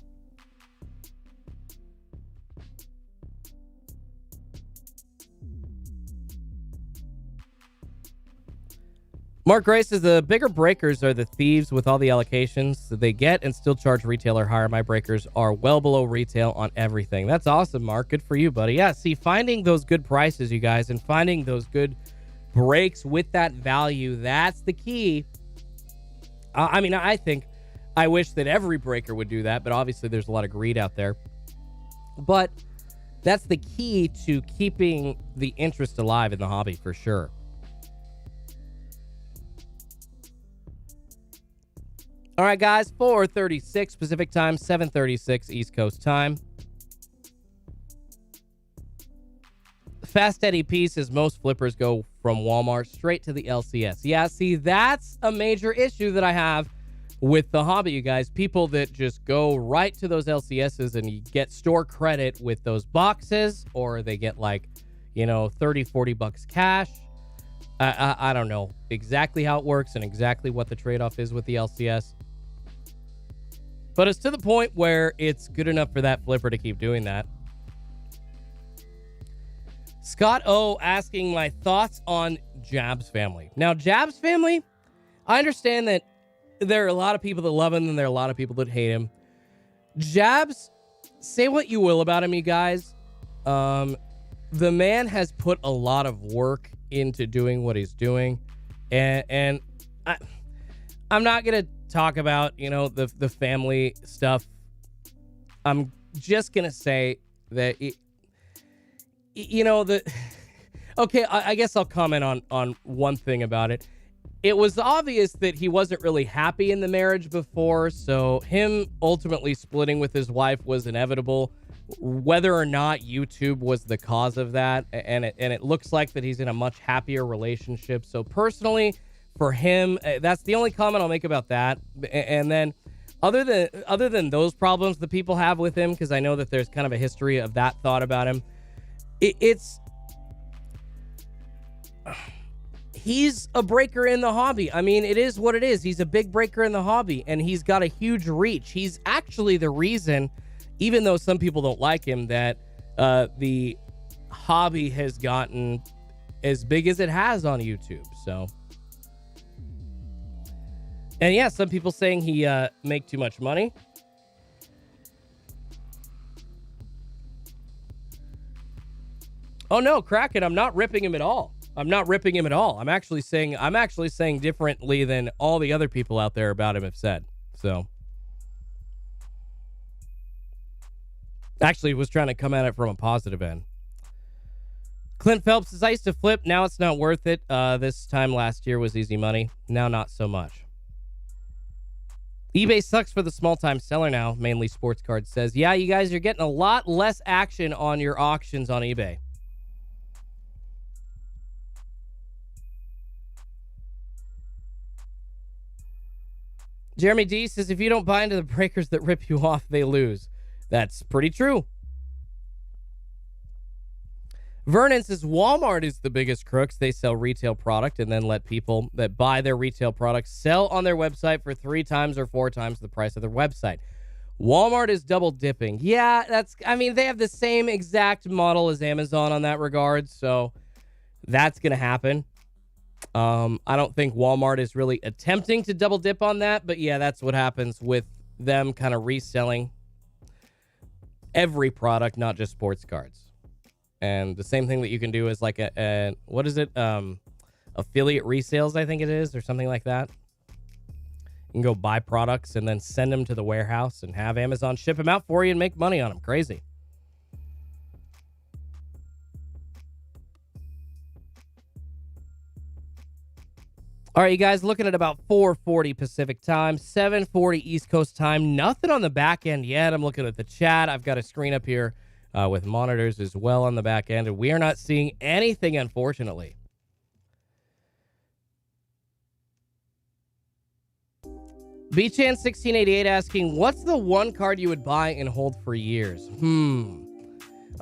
Mark Gray says the bigger breakers are the thieves with all the allocations that they get and still charge retailer higher. My breakers are well below retail on everything. That's awesome, Mark. Good for you, buddy. Yeah, see, finding those good prices, you guys, and finding those good breaks with that value, that's the key. I mean, I wish that every breaker would do that, but obviously there's a lot of greed out there. But that's the key to keeping the interest alive in the hobby for sure. All right, guys, 4:36 Pacific time, 7:36 East Coast time. Fast Eddie P says most flippers go from Walmart straight to the LCS. Yeah, see, that's a major issue that I have with the hobby, you guys. People that just go right to those LCSs and you get store credit with those boxes, or they get like, you know, 30, 40 bucks cash. I don't know exactly how it works and exactly what the trade-off is with the LCS. But it's to the point where it's good enough for that flipper to keep doing that. Scott O asking my thoughts on Jabs family. Now, Jabs family, I understand that there are a lot of people that love him and there are a lot of people that hate him. Jabs, say what you will about him, you guys. The man has put a lot of work into doing what he's doing. And I'm not going to talk about, you know, the family stuff. I'm just going to say that, okay, I guess I'll comment on one thing about it. It was obvious that he wasn't really happy in the marriage before, so him ultimately splitting with his wife was inevitable. Whether or not YouTube was the cause of that, and it looks like that he's in a much happier relationship. So personally, for him, that's the only comment I'll make about that. And then other than those problems that people have with him, because I know that there's kind of a history of that thought about him, he's a breaker in the hobby. I mean, it is what it is. He's a big breaker in the hobby, and he's got a huge reach. He's actually the reason, even though some people don't like him, that the hobby has gotten as big as it has on YouTube. So, and yeah, some people saying he make too much money. Oh no, Kraken, I'm not ripping him at all. I'm actually saying differently than all the other people out there about him have said. So, actually was trying to come at it from a positive end. Clint Phelps says, I used to flip. Now it's not worth it. This time last year was easy money. Now not so much. eBay sucks for the small-time seller now, mainly Sports Cards says. Yeah, you guys are getting a lot less action on your auctions on eBay. Jeremy D says, if you don't buy into the breakers that rip you off, they lose. That's pretty true. Vernon says, Walmart is the biggest crooks. They sell retail product and then let people that buy their retail products sell on their website for 3 times or 4 times the price of their website. Walmart is double dipping. Yeah, they have the same exact model as Amazon on that regard, so that's going to happen. I don't think Walmart is really attempting to double dip on that, but yeah, that's what happens with them kind of reselling every product, not just sports cards. And the same thing that you can do is like affiliate resales, I think it is, or something like that. You can go buy products and then send them to the warehouse and have Amazon ship them out for you and make money on them. Crazy. All right, you guys, looking at about 4:40 Pacific time, 7:40 East Coast time. Nothing on the back end yet. I'm looking at the chat. I've got a screen up here with monitors as well on the back end, and we are not seeing anything, unfortunately. Bchan1688 asking, what's the one card you would buy and hold for years?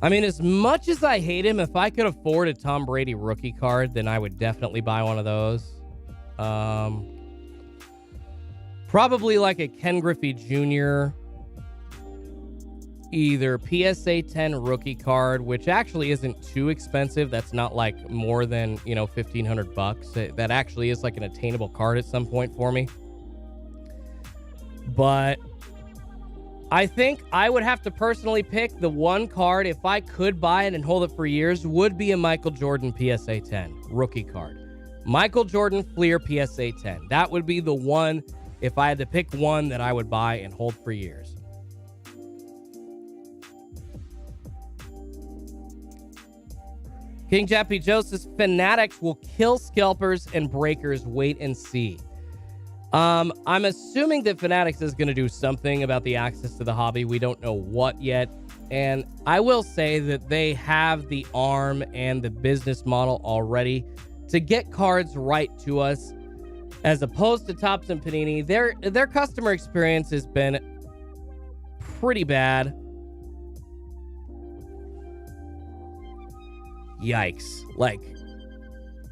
I mean, as much as I hate him, if I could afford a Tom Brady rookie card, then I would definitely buy one of those. Probably like a Ken Griffey Jr., either PSA 10 rookie card, which actually isn't too expensive. That's not like more than, $1,500. That actually is like an attainable card at some point for me. But I think I would have to personally pick the one card, if I could buy it and hold it for years, would be a Michael Jordan PSA 10 rookie card. Michael Jordan Fleer PSA 10. That would be the one, if I had to pick one, that I would buy and hold for years. King Jappy Joe says Fanatics will kill scalpers and breakers. Wait and see. I'm assuming that Fanatics is going to do something about the access to the hobby. We don't know what yet. And I will say that they have the arm and the business model already to get cards right to us, as opposed to Topps and Panini. Their customer experience has been pretty bad. Yikes. Like,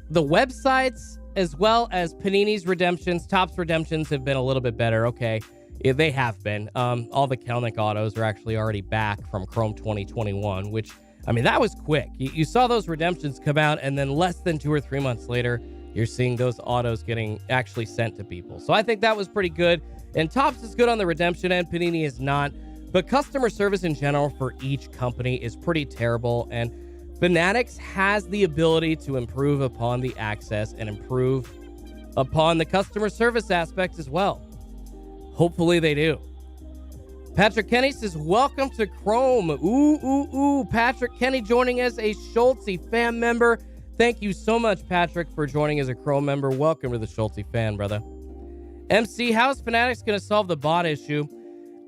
the websites, as well as Panini's redemptions, Topps redemptions have been a little bit better. Okay, yeah, they have been. All the Kelnick autos are actually already back from Chrome 2021, which, I mean, that was quick. You saw those redemptions come out, and then less than 2 or 3 months later, you're seeing those autos getting actually sent to people. So I think that was pretty good. And Topps is good on the redemption end. Panini is not. But customer service in general for each company is pretty terrible. And Fanatics has the ability to improve upon the access and improve upon the customer service aspect as well. Hopefully they do. Patrick Kenny says, welcome to Chrome. Ooh. Patrick Kenny joining as a Schultzy fan member. Thank you so much, Patrick, for joining as a Chrome member. Welcome to the Schultzy fan, brother. MC, how's Fanatics going to solve the bot issue?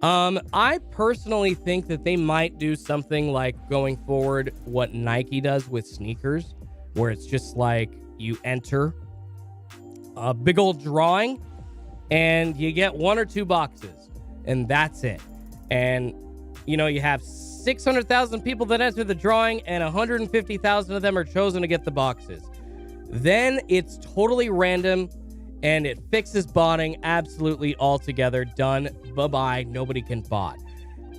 I personally think that they might do something like, going forward, what Nike does with sneakers, where it's just like you enter a big old drawing and you get 1 or 2 boxes and that's it. And, you have 600,000 people that enter the drawing and 150,000 of them are chosen to get the boxes. Then it's totally random and it fixes botting absolutely altogether. Done. Bye-bye. Nobody can bot.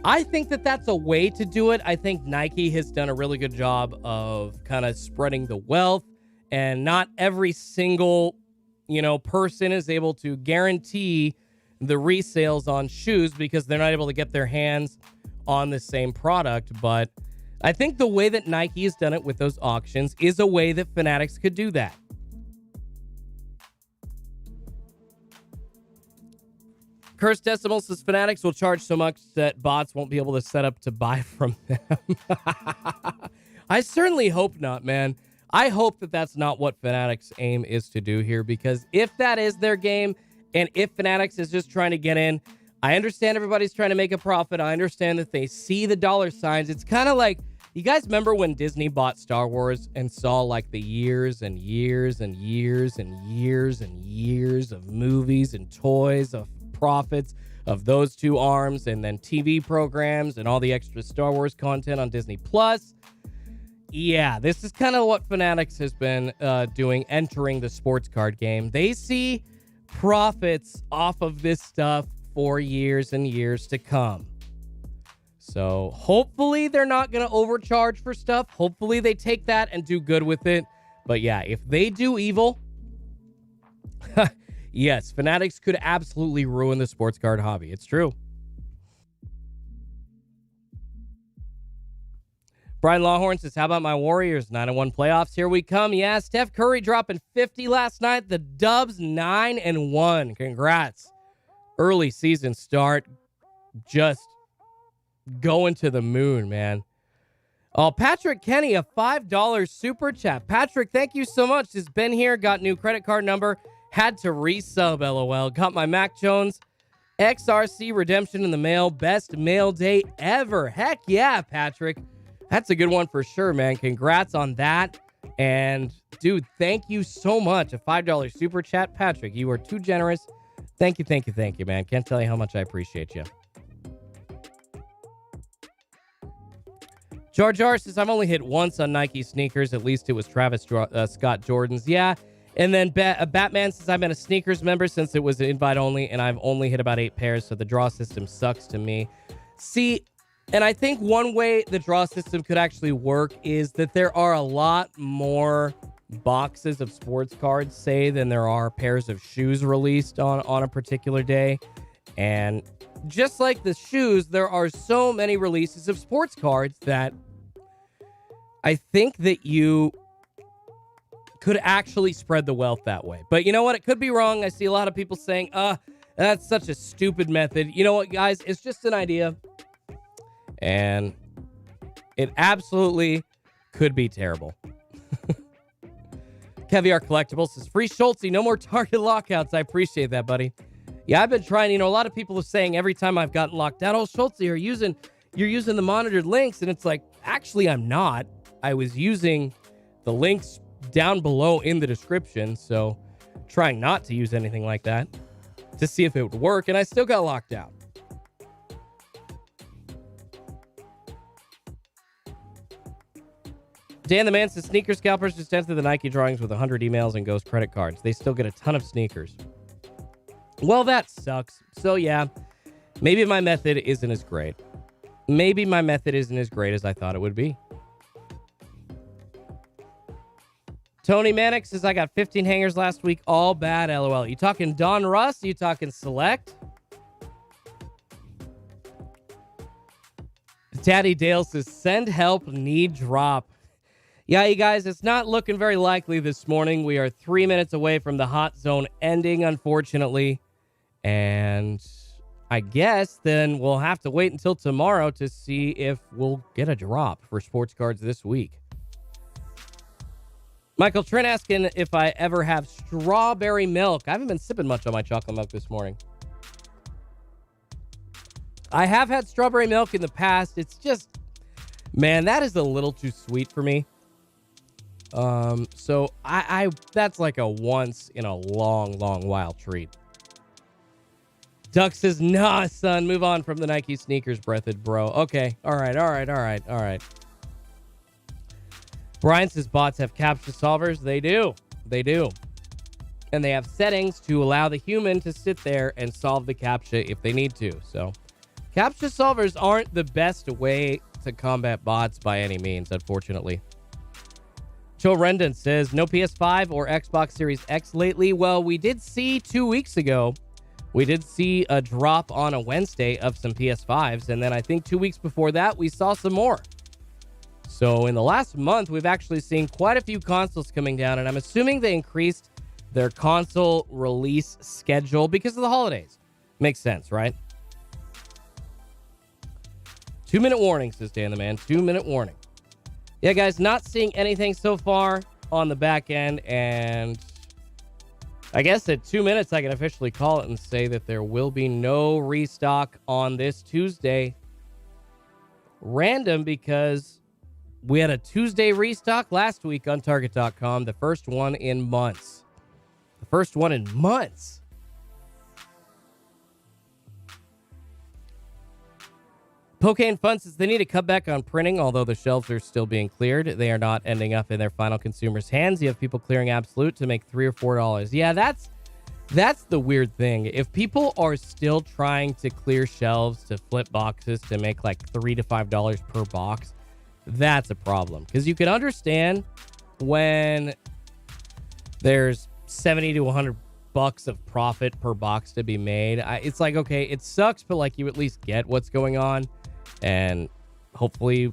I think that that's a way to do it. I think Nike has done a really good job of kind of spreading the wealth, and not every single, person is able to guarantee the resales on shoes because they're not able to get their hands on the same product. But I think the way that Nike has done it with those auctions is a way that Fanatics could do that. Curse Decimal says Fanatics will charge so much that bots won't be able to set up to buy from them. I certainly hope not, man. I hope that that's not what Fanatics' aim is to do here, because if that is their game, and if Fanatics is just trying to get in, I understand everybody's trying to make a profit. I understand that they see the dollar signs. It's kind of like, you guys remember when Disney bought Star Wars and saw like the years and years and years and years and years of movies and toys, of profits of those two arms, and then TV programs and all the extra Star Wars content on Disney Plus? Yeah, this is kind of what Fanatics has been doing, entering the sports card game. They see profits off of this stuff for years and years to come. So hopefully they're not going to overcharge for stuff. Hopefully they take that and do good with it. But yeah, if they do evil, yes, Fanatics could absolutely ruin the sports card hobby. It's true. Brian Lawhorn says, how about my Warriors? 9-1 playoffs. Here we come. Yeah, Steph Curry dropping 50 last night. The Dubs 9-1. Congrats. Early season start. Just going to the moon, man. Oh, Patrick Kenny, a $5 super chat. Patrick, thank you so much. Has been here, got new credit card number. Had to resub, LOL. Got my Mac Jones XRC redemption in the mail. Best mail day ever. Heck yeah, Patrick. That's a good one for sure, man. Congrats on that. And, dude, thank you so much. A $5 super chat. Patrick, you are too generous. Thank you, man. Can't tell you how much I appreciate you. Jar Jar says, I've only hit once on Nike sneakers. At least it was Travis Scott Jordans. Yeah. And then Batman says, I've been a sneakers member since it was invite only, and I've only hit about 8 pairs, so the draw system sucks to me. See, and I think one way the draw system could actually work is that there are a lot more boxes of sports cards, say, than there are pairs of shoes released on a particular day. And just like the shoes, there are so many releases of sports cards that I think that you could actually spread the wealth that way. But you know what? It could be wrong. I see a lot of people saying, that's such a stupid method. You know what, guys? It's just an idea. And it absolutely could be terrible. Caviar Collectibles says, free Schultzy, no more Target lockouts. I appreciate that, buddy. Yeah, I've been trying, a lot of people are saying every time I've gotten locked out, oh, Schultzy, you're using the monitored links. And it's like, actually, I'm not. I was using the links down below in the description, so trying not to use anything like that to see if it would work, and I still got locked out. Dan the Man says, sneaker scalpers just enter the Nike drawings with 100 emails and Ghost credit cards. They still get a ton of sneakers. Well, that sucks. So yeah, maybe my method isn't as great. Maybe my method isn't as great as I thought it would be. Tony Mannix says, I got 15 hangers last week. All bad, LOL. You talking Don Russ? You talking Select? Daddy Dale says, send help, need drop. Yeah, you guys, it's not looking very likely this morning. We are 3 minutes away from the hot zone ending, unfortunately. And I guess then we'll have to wait until tomorrow to see if we'll get a drop for sports cards this week. Michael Trent asking if I ever have strawberry milk. I haven't been sipping much on my chocolate milk this morning. I have had strawberry milk in the past. It's just, man, that is a little too sweet for me. So I that's like a once in a long while treat. Duck says, nah, son, move on from the Nike sneakers, breathed, bro. Okay, all right. Brian says, bots have captcha solvers. They do. And they have settings to allow the human to sit there and solve the captcha if they need to. So captcha solvers aren't the best way to combat bots by any means, unfortunately. Joe Rendon says, no PS5 or Xbox Series X lately. Well, we did see 2 weeks ago, we did see a drop on a Wednesday of some PS5s. And then I think 2 weeks before that, we saw some more. So in the last month, we've actually seen quite a few consoles coming down, and I'm assuming they increased their console release schedule because of the holidays. Makes sense, right? 2-minute warning, says Dan the Man. 2-minute warning. Yeah, guys, not seeing anything so far on the back end, and I guess at 2 minutes, I can officially call it and say that there will be no restock on this Tuesday. Random, because we had a Tuesday restock last week on Target.com, the first one in months. Poké Fun says they need to cut back on printing, although the shelves are still being cleared. They are not ending up in their final consumers' hands. You have people clearing Absolute to make $3 or $4. Yeah, that's the weird thing. If people are still trying to clear shelves to flip boxes to make like $3 to $5 per box, that's a problem. Because you can understand when there's 70 to 100 bucks of profit per box to be made. It's like, okay, it sucks, but like you at least get what's going on and hopefully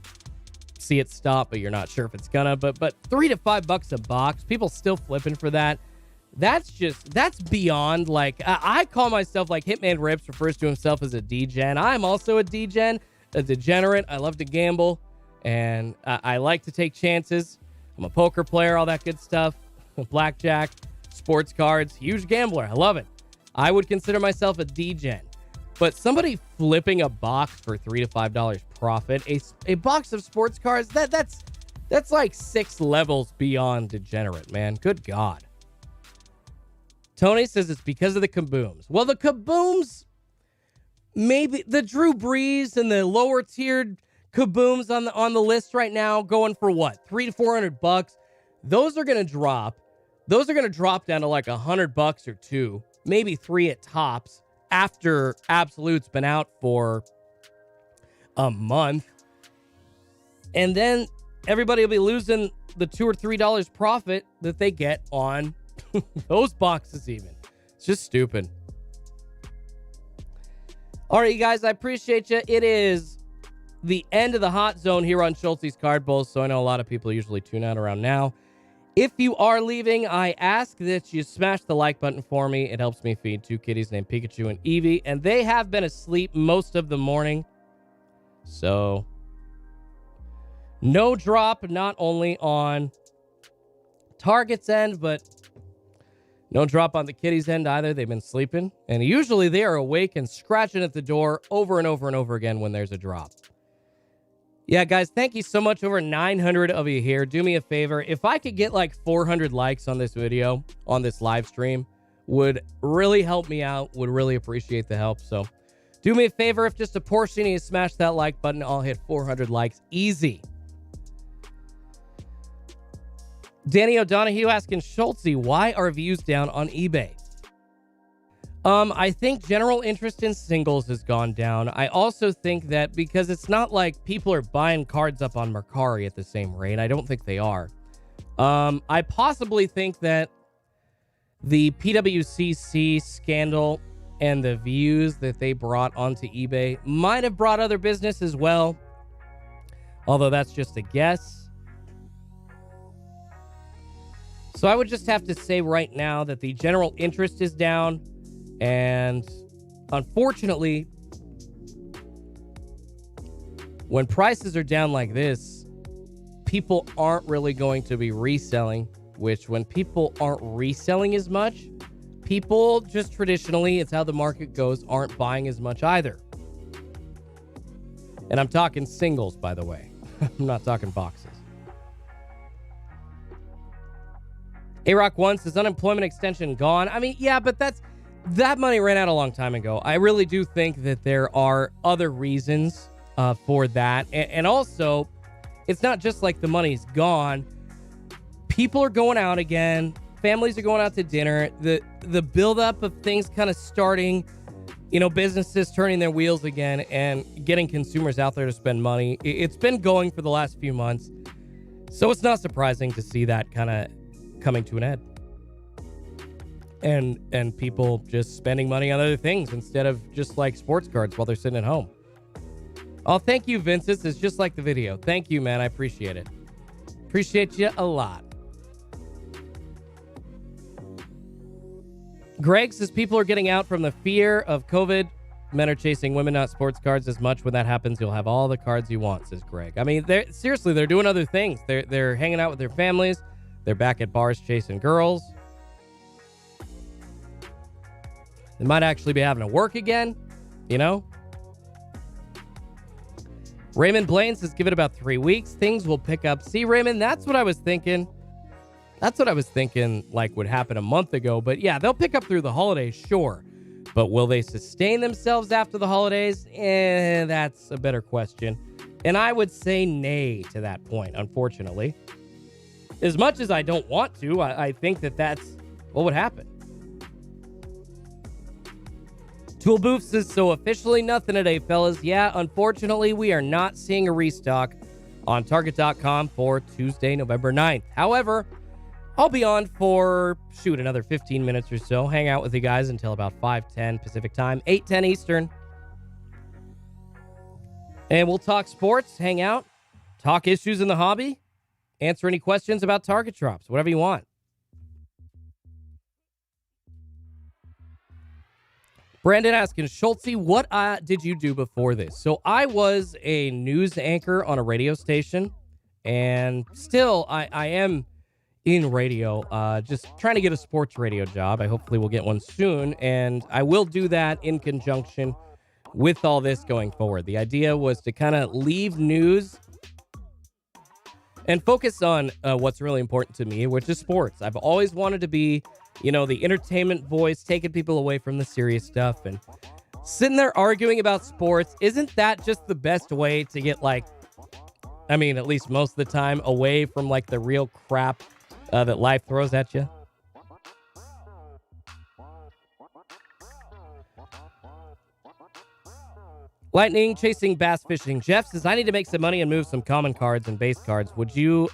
see it stop, but you're not sure if it's gonna. But $3 to $5 a box, people still flipping for that. That's beyond. Like, I call myself, like, Hitman Rips refers to himself as a D-gen. I'm also a D-gen, a degenerate. I love to gamble, and I like to take chances. I'm a poker player, all that good stuff. Blackjack, sports cards, huge gambler. I love it. I would consider myself a D-gen. But somebody flipping a box for $3 to $5 profit, a box of sports cards, that's like 6 levels beyond degenerate, man. Good God. Tony says it's because of the kabooms. Well, the kabooms, maybe the Drew Brees and the lower tiered kabooms on the list right now going for what? $300 to $400. Those are going to drop. Those are going to drop down to like $100 or $2, maybe $3 at tops after Absolute's been out for a month. And then everybody will be losing the $2 or $3 profit that they get on those boxes even. It's just stupid. All right, you guys, I appreciate you. It is the end of the hot zone here on Schultzy's Card Pulls, so I know a lot of people usually tune out around now. If you are leaving, I ask that you smash the like button for me. It helps me feed two kitties named Pikachu and Eevee, and they have been asleep most of the morning. So, no drop, not only on Target's end, but no drop on the kitties' end either. They've been sleeping, and usually they are awake and scratching at the door over and over and over again when there's a drop. Yeah, guys, thank you so much. Over 900 of you here. Do me a favor. If I could get like 400 likes on this video, on this live stream, would really help me out. Would really appreciate the help. So do me a favor. If just a portion of you smash that like button, I'll hit 400 likes. Easy. Danny O'Donohue asking, Schultzy, why are views down on eBay? I think general interest in singles has gone down. I also think that because it's not like people are buying cards up on Mercari at the same rate. I don't think they are. I possibly think that the PWCC scandal and the views that they brought onto eBay might have brought other business as well. Although that's just a guess. So I would just have to say right now that the general interest is down. And unfortunately, when prices are down like this, people aren't really going to be reselling, which when people aren't reselling as much, people just traditionally, it's how the market goes, aren't buying as much either. And I'm talking singles, by the way. I'm not talking boxes. A-Rock 1 says, unemployment extension gone. I mean, yeah, but that money ran out a long time ago. I really do think that there are other reasons for that. And also, it's not just like the money's gone. People are going out again. Families are going out to dinner. The buildup of things kind of starting, businesses turning their wheels again and getting consumers out there to spend money. It's been going for the last few months. So it's not surprising to see that kind of coming to an end. And people just spending money on other things instead of just like sports cards while they're sitting at home. Oh, thank you, Vincent. It's just like the video. Thank you, man. I appreciate it. Appreciate you a lot. Greg says people are getting out from the fear of COVID. Men are chasing women, not sports cards as much. When that happens, you'll have all the cards you want, says Greg. I mean, they're doing other things. They're hanging out with their families. They're back at bars chasing girls. They might actually be having to work again, Raymond Blaine says, give it about 3 weeks. Things will pick up. See, Raymond, that's what I was thinking. Like would happen a month ago. But yeah, they'll pick up through the holidays, sure. But will they sustain themselves after the holidays? That's a better question. And I would say nay to that point, unfortunately. As much as I don't want to, I think that's what would happen. Tool Booth says, so officially nothing today, fellas. Yeah, unfortunately, we are not seeing a restock on Target.com for Tuesday, November 9th. However, I'll be on for, another 15 minutes or so. Hang out with you guys until about 5:10 Pacific time, 8:10 Eastern. And we'll talk sports, hang out, talk issues in the hobby, answer any questions about Target drops, whatever you want. Brandon asking, Schultzy, what did you do before this? So I was a news anchor on a radio station, and still I am in radio, just trying to get a sports radio job. I hopefully will get one soon, and I will do that in conjunction with all this going forward. The idea was to kind of leave news and focus on what's really important to me, which is sports. I've always wanted to be, the entertainment voice, taking people away from the serious stuff and sitting there arguing about sports. Isn't that just the best way to get, I mean, at least most of the time, away from like the real crap that life throws at you. Lightning Chasing Bass Fishing. Jeff says, I need to make some money and move some common cards and base cards. Would you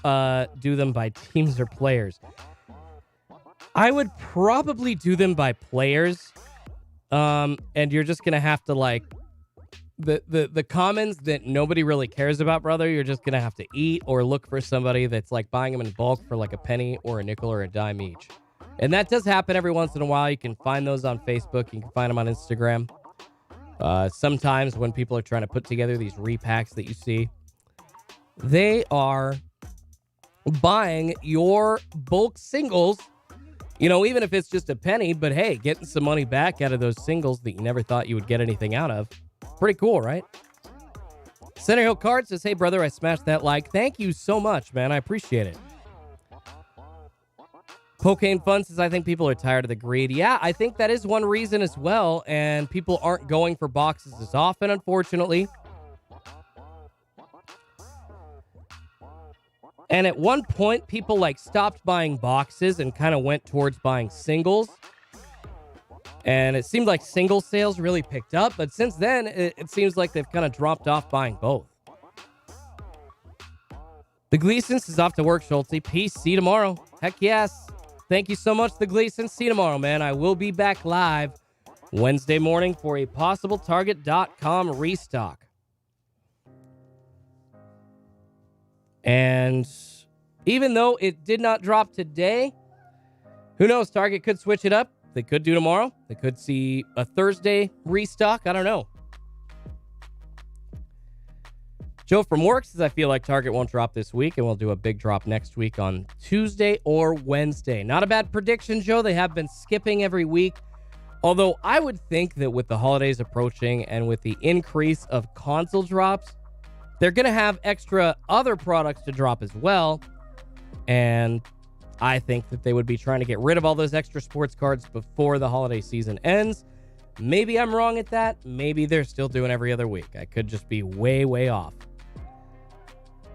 do them by teams or players? I would probably do them by players. And you're just going to have to like the commons that nobody really cares about, brother. You're just going to have to eat or look for somebody that's like buying them in bulk for like a penny or a nickel or a dime each. And that does happen every once in a while. You can find those on Facebook. You can find them on Instagram. Sometimes when people are trying to put together these repacks that you see, they are buying your bulk singles, you know, even if it's just a penny, but hey, getting some money back out of those singles that you never thought you would get anything out of. Pretty cool, right? Center Hill Card says, hey, brother, I smashed that like. Thank you so much, man. I appreciate it. Cocaine Fun says, I think people are tired of the greed. Yeah, I think that is one reason as well, and people aren't going for boxes as often, unfortunately. And at one point, people like stopped buying boxes and kind of went towards buying singles. And it seemed like single sales really picked up, but since then, it seems like they've kind of dropped off buying both. The Gleasons is off to work, Schultzy. Peace. See you tomorrow. Heck yes. Thank you so much, the Gleasons. See you tomorrow, man. I will be back live Wednesday morning for a possible Target.com restock. And even though it did not drop today, who knows? Target could switch it up. They could do tomorrow. They could see a Thursday restock. I don't know. Joe from work says, I feel like Target won't drop this week, and we'll do a big drop next week on Tuesday or Wednesday. Not a bad prediction, Joe. They have been skipping every week. Although I would think that with the holidays approaching and with the increase of console drops, they're going to have extra other products to drop as well. And I think that they would be trying to get rid of all those extra sports cards before the holiday season ends. Maybe I'm wrong at that. Maybe they're still doing every other week. I could just be way, way off.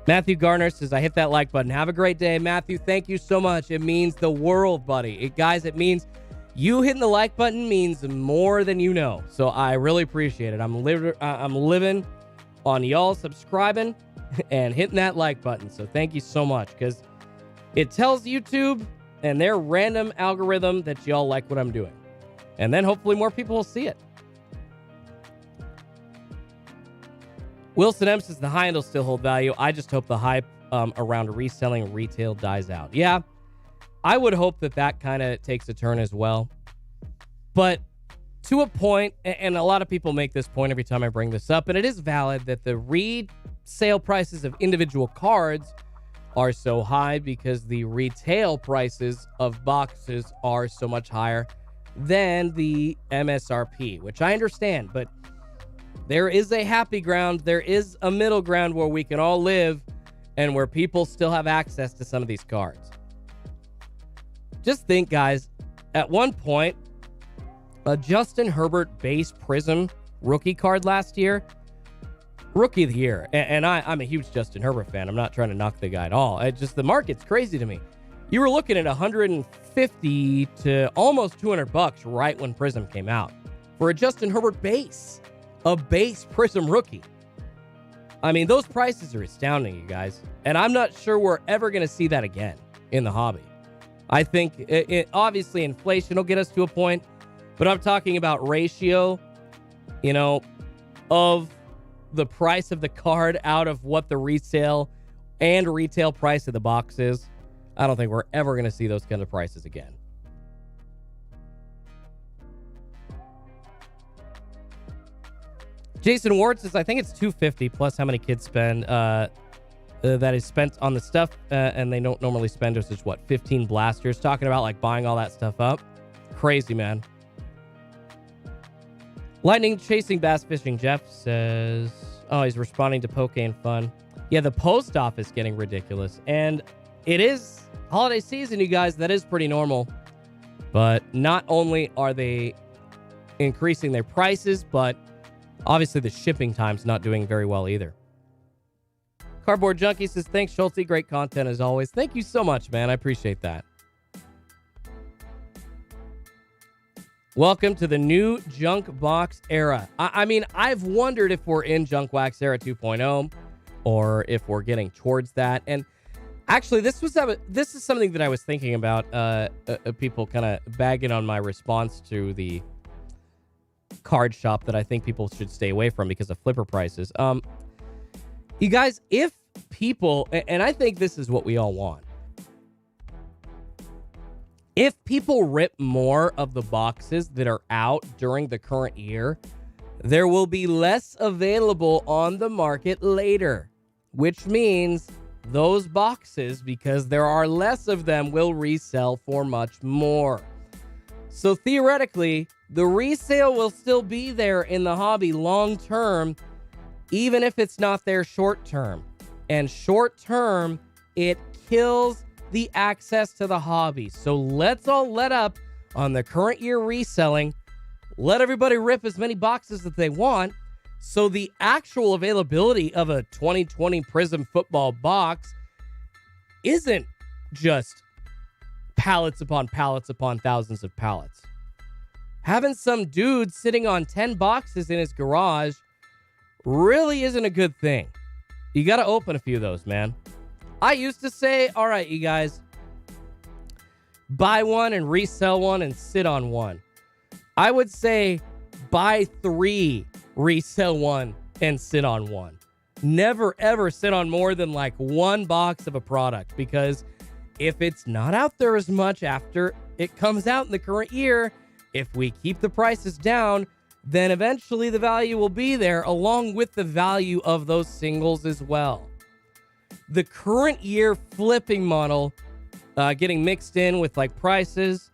Matthew Garner says, I hit that like button. Have a great day. Matthew, thank you so much. It means the world, buddy. Guys, it means you hitting the like button means more than you know. So I really appreciate it. I'm living on y'all subscribing and hitting that like button. So thank you so much, because it tells YouTube and their random algorithm that y'all like what I'm doing. And then hopefully more people will see it. Wilson M says the high end will still hold value. I just hope the hype around reselling retail dies out. Yeah, I would hope that that kind of takes a turn as well. But to a point, and a lot of people make this point every time I bring this up, and it is valid, that the resale prices of individual cards are so high because the retail prices of boxes are so much higher than the MSRP, which I understand, but there is a happy ground. There is a middle ground where we can all live and where people still have access to some of these cards. Just think, guys, at one point, a Justin Herbert base Prism rookie card last year, rookie of the year, and I'm a huge Justin Herbert fan. I'm not trying to knock the guy at all. The market's crazy to me. You were looking at $150 to almost $200 right when Prism came out for a Justin Herbert base. A base Prism rookie. I mean, those prices are astounding, you guys. And I'm not sure we're ever going to see that again in the hobby. I think obviously inflation will get us to a point, but I'm talking about ratio, of the price of the card out of what the resale and retail price of the box is. I don't think we're ever going to see those kind of prices again. Jason Ward says, I think it's $250 plus how many kids spend, that is spent on the stuff, and they don't normally spend, which is 15 blasters. Talking about like buying all that stuff up. Crazy, man. Lightning Chasing Bass Fishing Jeff says, oh, he's responding to Poké Fun. Yeah, the post office getting ridiculous. And it is holiday season, you guys. That is pretty normal. But not only are they increasing their prices, but obviously the shipping time's not doing very well either. Cardboard Junkie says, thanks, Schultzy. Great content as always. Thank you so much, man. I appreciate that. Welcome to the new junk box era. I mean, I've wondered if we're in junk wax era 2.0 or if we're getting towards that. And actually, this is something that I was thinking about. People kind of bagging on my response to the card shop that I think people should stay away from because of flipper prices. You guys, if people, and I think this is what we all want, if people rip more of the boxes that are out during the current year, there will be less available on the market later, which means those boxes, because there are less of them, will resell for much more. So theoretically, the resale will still be there in the hobby long term, even if it's not there short term. And short term, it kills the access to the hobby. So let's all let up on the current year reselling. Let everybody rip as many boxes as they want. So the actual availability of a 2020 Prism football box isn't just pallets upon pallets upon thousands of pallets. Having some dude sitting on 10 boxes in his garage really isn't a good thing. You got to open a few of those, man. I used to say, all right, you guys, buy one and resell one and sit on one. I would say buy 3, resell one, and sit on one. Never, ever sit on more than like one box of a product, because if it's not out there as much after it comes out in the current year, if we keep the prices down, then eventually the value will be there along with the value of those singles as well. The current year flipping model getting mixed in with like prices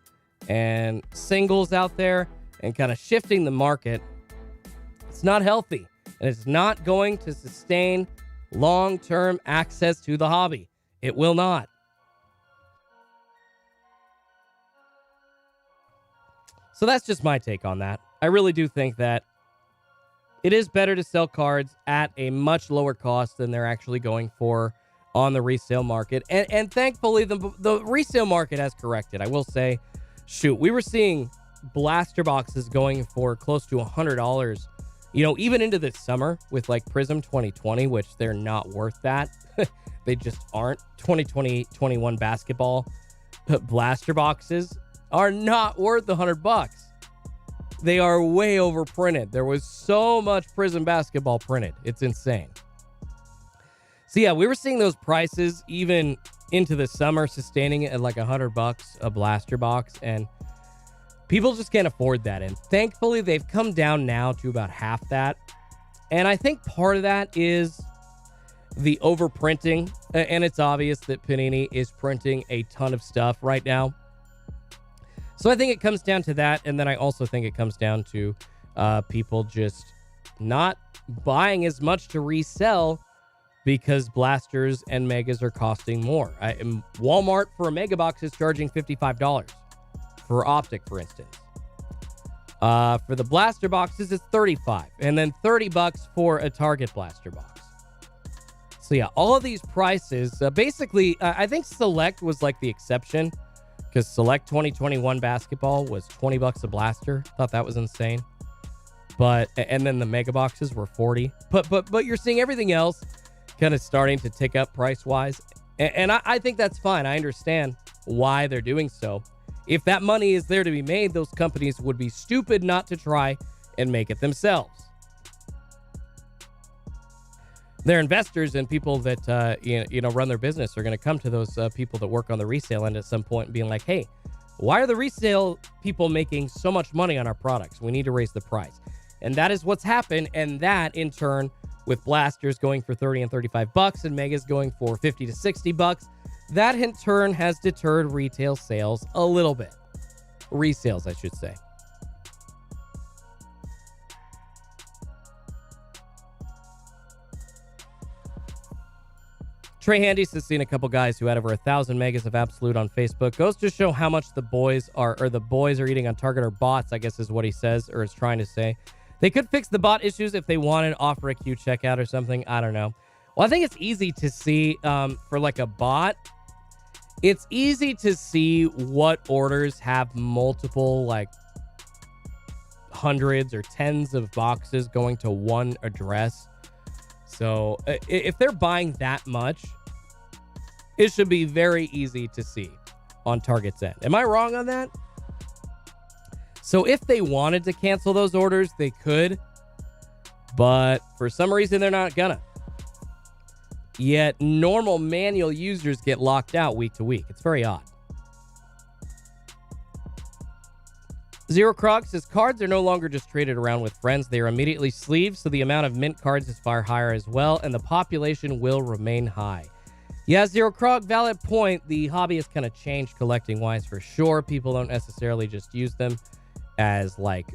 and singles out there and kind of shifting the market, it's not healthy, and it's not going to sustain long-term access to the hobby. It will not. So that's just my take on that. I really do think that it is better to sell cards at a much lower cost than they're actually going for on the resale market. And thankfully, the resale market has corrected. I will say, shoot, we were seeing blaster boxes going for close to $100, you know, even into this summer with like Prism 2020, which they're not worth that. They just aren't. 2020-21 basketball blaster boxes are not worth $100. They are way overprinted. There was so much Prism basketball printed. It's insane. So yeah, we were seeing those prices even into the summer, sustaining it at like $100 a blaster box, and people just can't afford that. And thankfully, they've come down now to about half that. And I think part of that is the overprinting, and it's obvious that Panini is printing a ton of stuff right now. So I think it comes down to that, and then I also think it comes down to people just not buying as much to resell because blasters and megas are costing more. Walmart for a mega box is charging $55 for optic, for instance. For the blaster boxes, it's $35, and then $30 for a Target blaster box. So yeah, all of these prices, basically, I think Select was like the exception, because Select 2021 basketball was $20 a blaster. Thought that was insane. And then the mega boxes were $40. But you're seeing everything else kind of starting to tick up price-wise. And I think that's fine. I understand why they're doing so. If that money is there to be made, those companies would be stupid not to try and make it themselves. Their investors and people that run their business are going to come to those people that work on the resale end at some point and being like, hey, why are the resale people making so much money on our products? We need to raise the price. And that is what's happened. And that in turn, with blasters going for $30 and $35 and megas going for $50 to $60, that in turn has deterred retail sales a little bit. Resales, I should say. Trey Handy has seen a couple guys who had over 1,000 megas of absolute on Facebook. Goes to show how much the boys are eating on Target, or bots, I guess is what he says, or is trying to say. They could fix the bot issues if they wanted, offer a queue checkout or something. I don't know. Well, I think it's easy to see for like a bot. It's easy to see what orders have multiple like hundreds or tens of boxes going to one address. So if they're buying that much, it should be very easy to see on Target's end. Am I wrong on that? So if they wanted to cancel those orders, they could. But for some reason, they're not gonna. Yet normal manual users get locked out week to week. It's very odd. Zero Krog says cards are no longer just traded around with friends. They are immediately sleeved, so the amount of mint cards is far higher as well, and the population will remain high. Yeah, Zero Krog, valid point. The hobby has kind of changed collecting-wise for sure. People don't necessarily just use them as like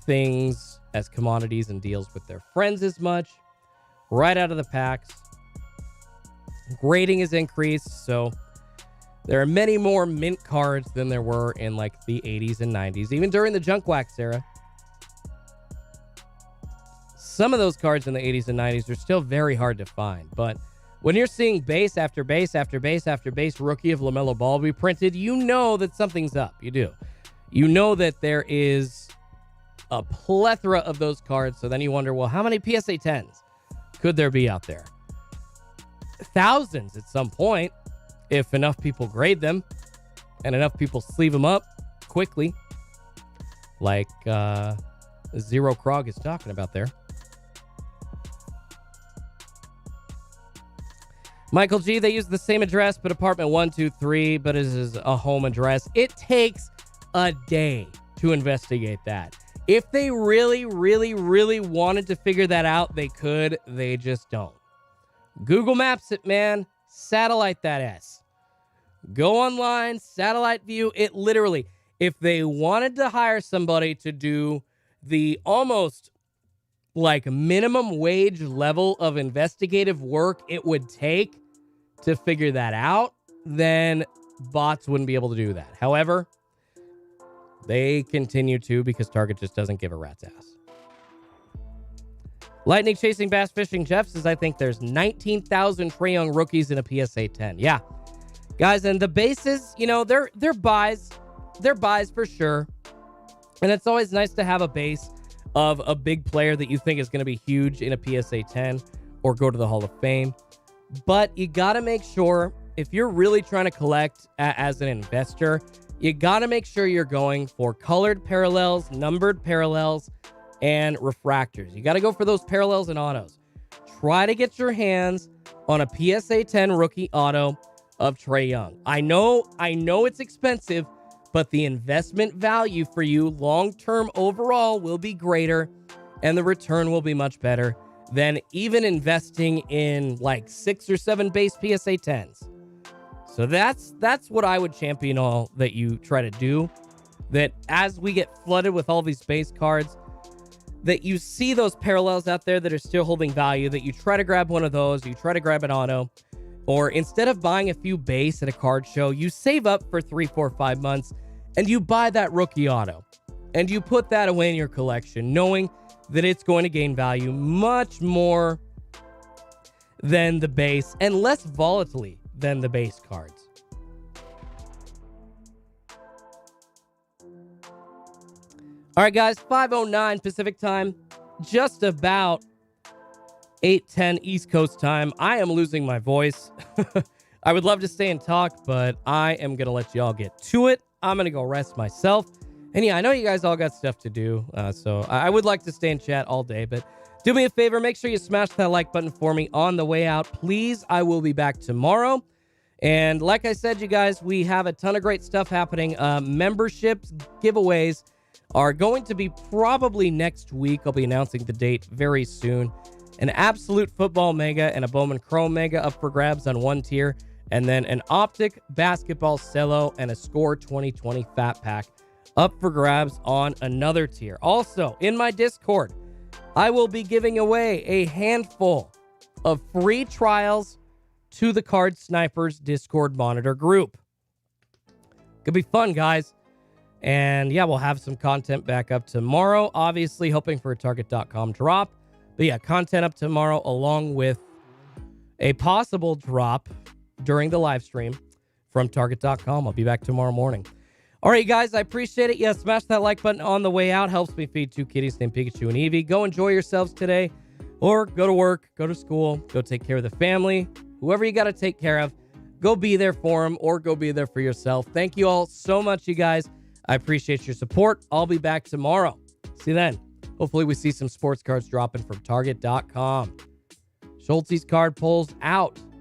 things, as commodities and deals with their friends as much. Right out of the packs. Grading has increased, so there are many more mint cards than there were in like the 80s and 90s, even during the junk wax era. Some of those cards in the 80s and 90s are still very hard to find, but when you're seeing base after base after base after base rookie of LaMelo Ball be printed, you know that something's up. You do. You know that there is a plethora of those cards, so then you wonder, well, how many PSA 10s could there be out there? Thousands at some point, if enough people grade them and enough people sleeve them up quickly, like Zero Krog is talking about there. Michael G, they use the same address, but apartment 123, but it is a home address. It takes a day to investigate that. If they really, really, really wanted to figure that out, they could. They just don't. Google Maps it, man. Satellite that S. Go online, satellite view. It literally, if they wanted to hire somebody to do the almost like minimum wage level of investigative work it would take to figure that out, then bots wouldn't be able to do that. However, they continue to because Target just doesn't give a rat's ass. Lightning Chasing Bass Fishing Jeff says, I think there's 19,000 Trae Young rookies in a PSA 10. Yeah. Guys, and the bases, you know, they're buys. They're buys for sure. And it's always nice to have a base of a big player that you think is going to be huge in a PSA 10 or go to the Hall of Fame. But you got to make sure, if you're really trying to collect as an investor, you got to make sure you're going for colored parallels, numbered parallels, and refractors. You got to go for those parallels and autos. Try to get your hands on a PSA 10 rookie auto of Trae Young. I know it's expensive, but the investment value for you long-term overall will be greater, and the return will be much better than even investing in like 6 or 7 base PSA 10s. So that's what I would champion all that you try to do. That as we get flooded with all these base cards, that you see those parallels out there that are still holding value, that you try to grab one of those, you try to grab an auto, or instead of buying a few base at a card show, you save up for 3, 4, 5 months and you buy that rookie auto and you put that away in your collection, knowing that it's going to gain value much more than the base and less volatility than the base cards. All right, guys, 5:09 Pacific time, just about 8:10 East Coast time. I am losing my voice. I would love to stay and talk, but I am going to let y'all get to it. I'm going to go rest myself. And yeah, I know you guys all got stuff to do, so I would like to stay and chat all day, but do me a favor, make sure you smash that like button for me on the way out. Please, I will be back tomorrow. And like I said, you guys, we have a ton of great stuff happening. Memberships, giveaways are going to be probably next week. I'll be announcing the date very soon. An Absolute Football Mega and a Bowman Chrome Mega up for grabs on one tier. And then an Optic Basketball Cello and a Score 2020 Fat Pack up for grabs on another tier. Also, in my Discord, I will be giving away a handful of free trials to the Card Snipers Discord monitor group. Could be fun, guys. And yeah, we'll have some content back up tomorrow. Obviously, hoping for a Target.com drop. But yeah, content up tomorrow along with a possible drop during the live stream from Target.com. I'll be back tomorrow morning. All right, guys, I appreciate it. Yeah, smash that like button on the way out. Helps me feed 2 kitties named Pikachu and Eevee. Go enjoy yourselves today, or go to work, go to school, go take care of the family. Whoever you got to take care of, go be there for them, or go be there for yourself. Thank you all so much, you guys. I appreciate your support. I'll be back tomorrow. See you then. Hopefully we see some sports cards dropping from Target.com. Schultzy's card pulls out.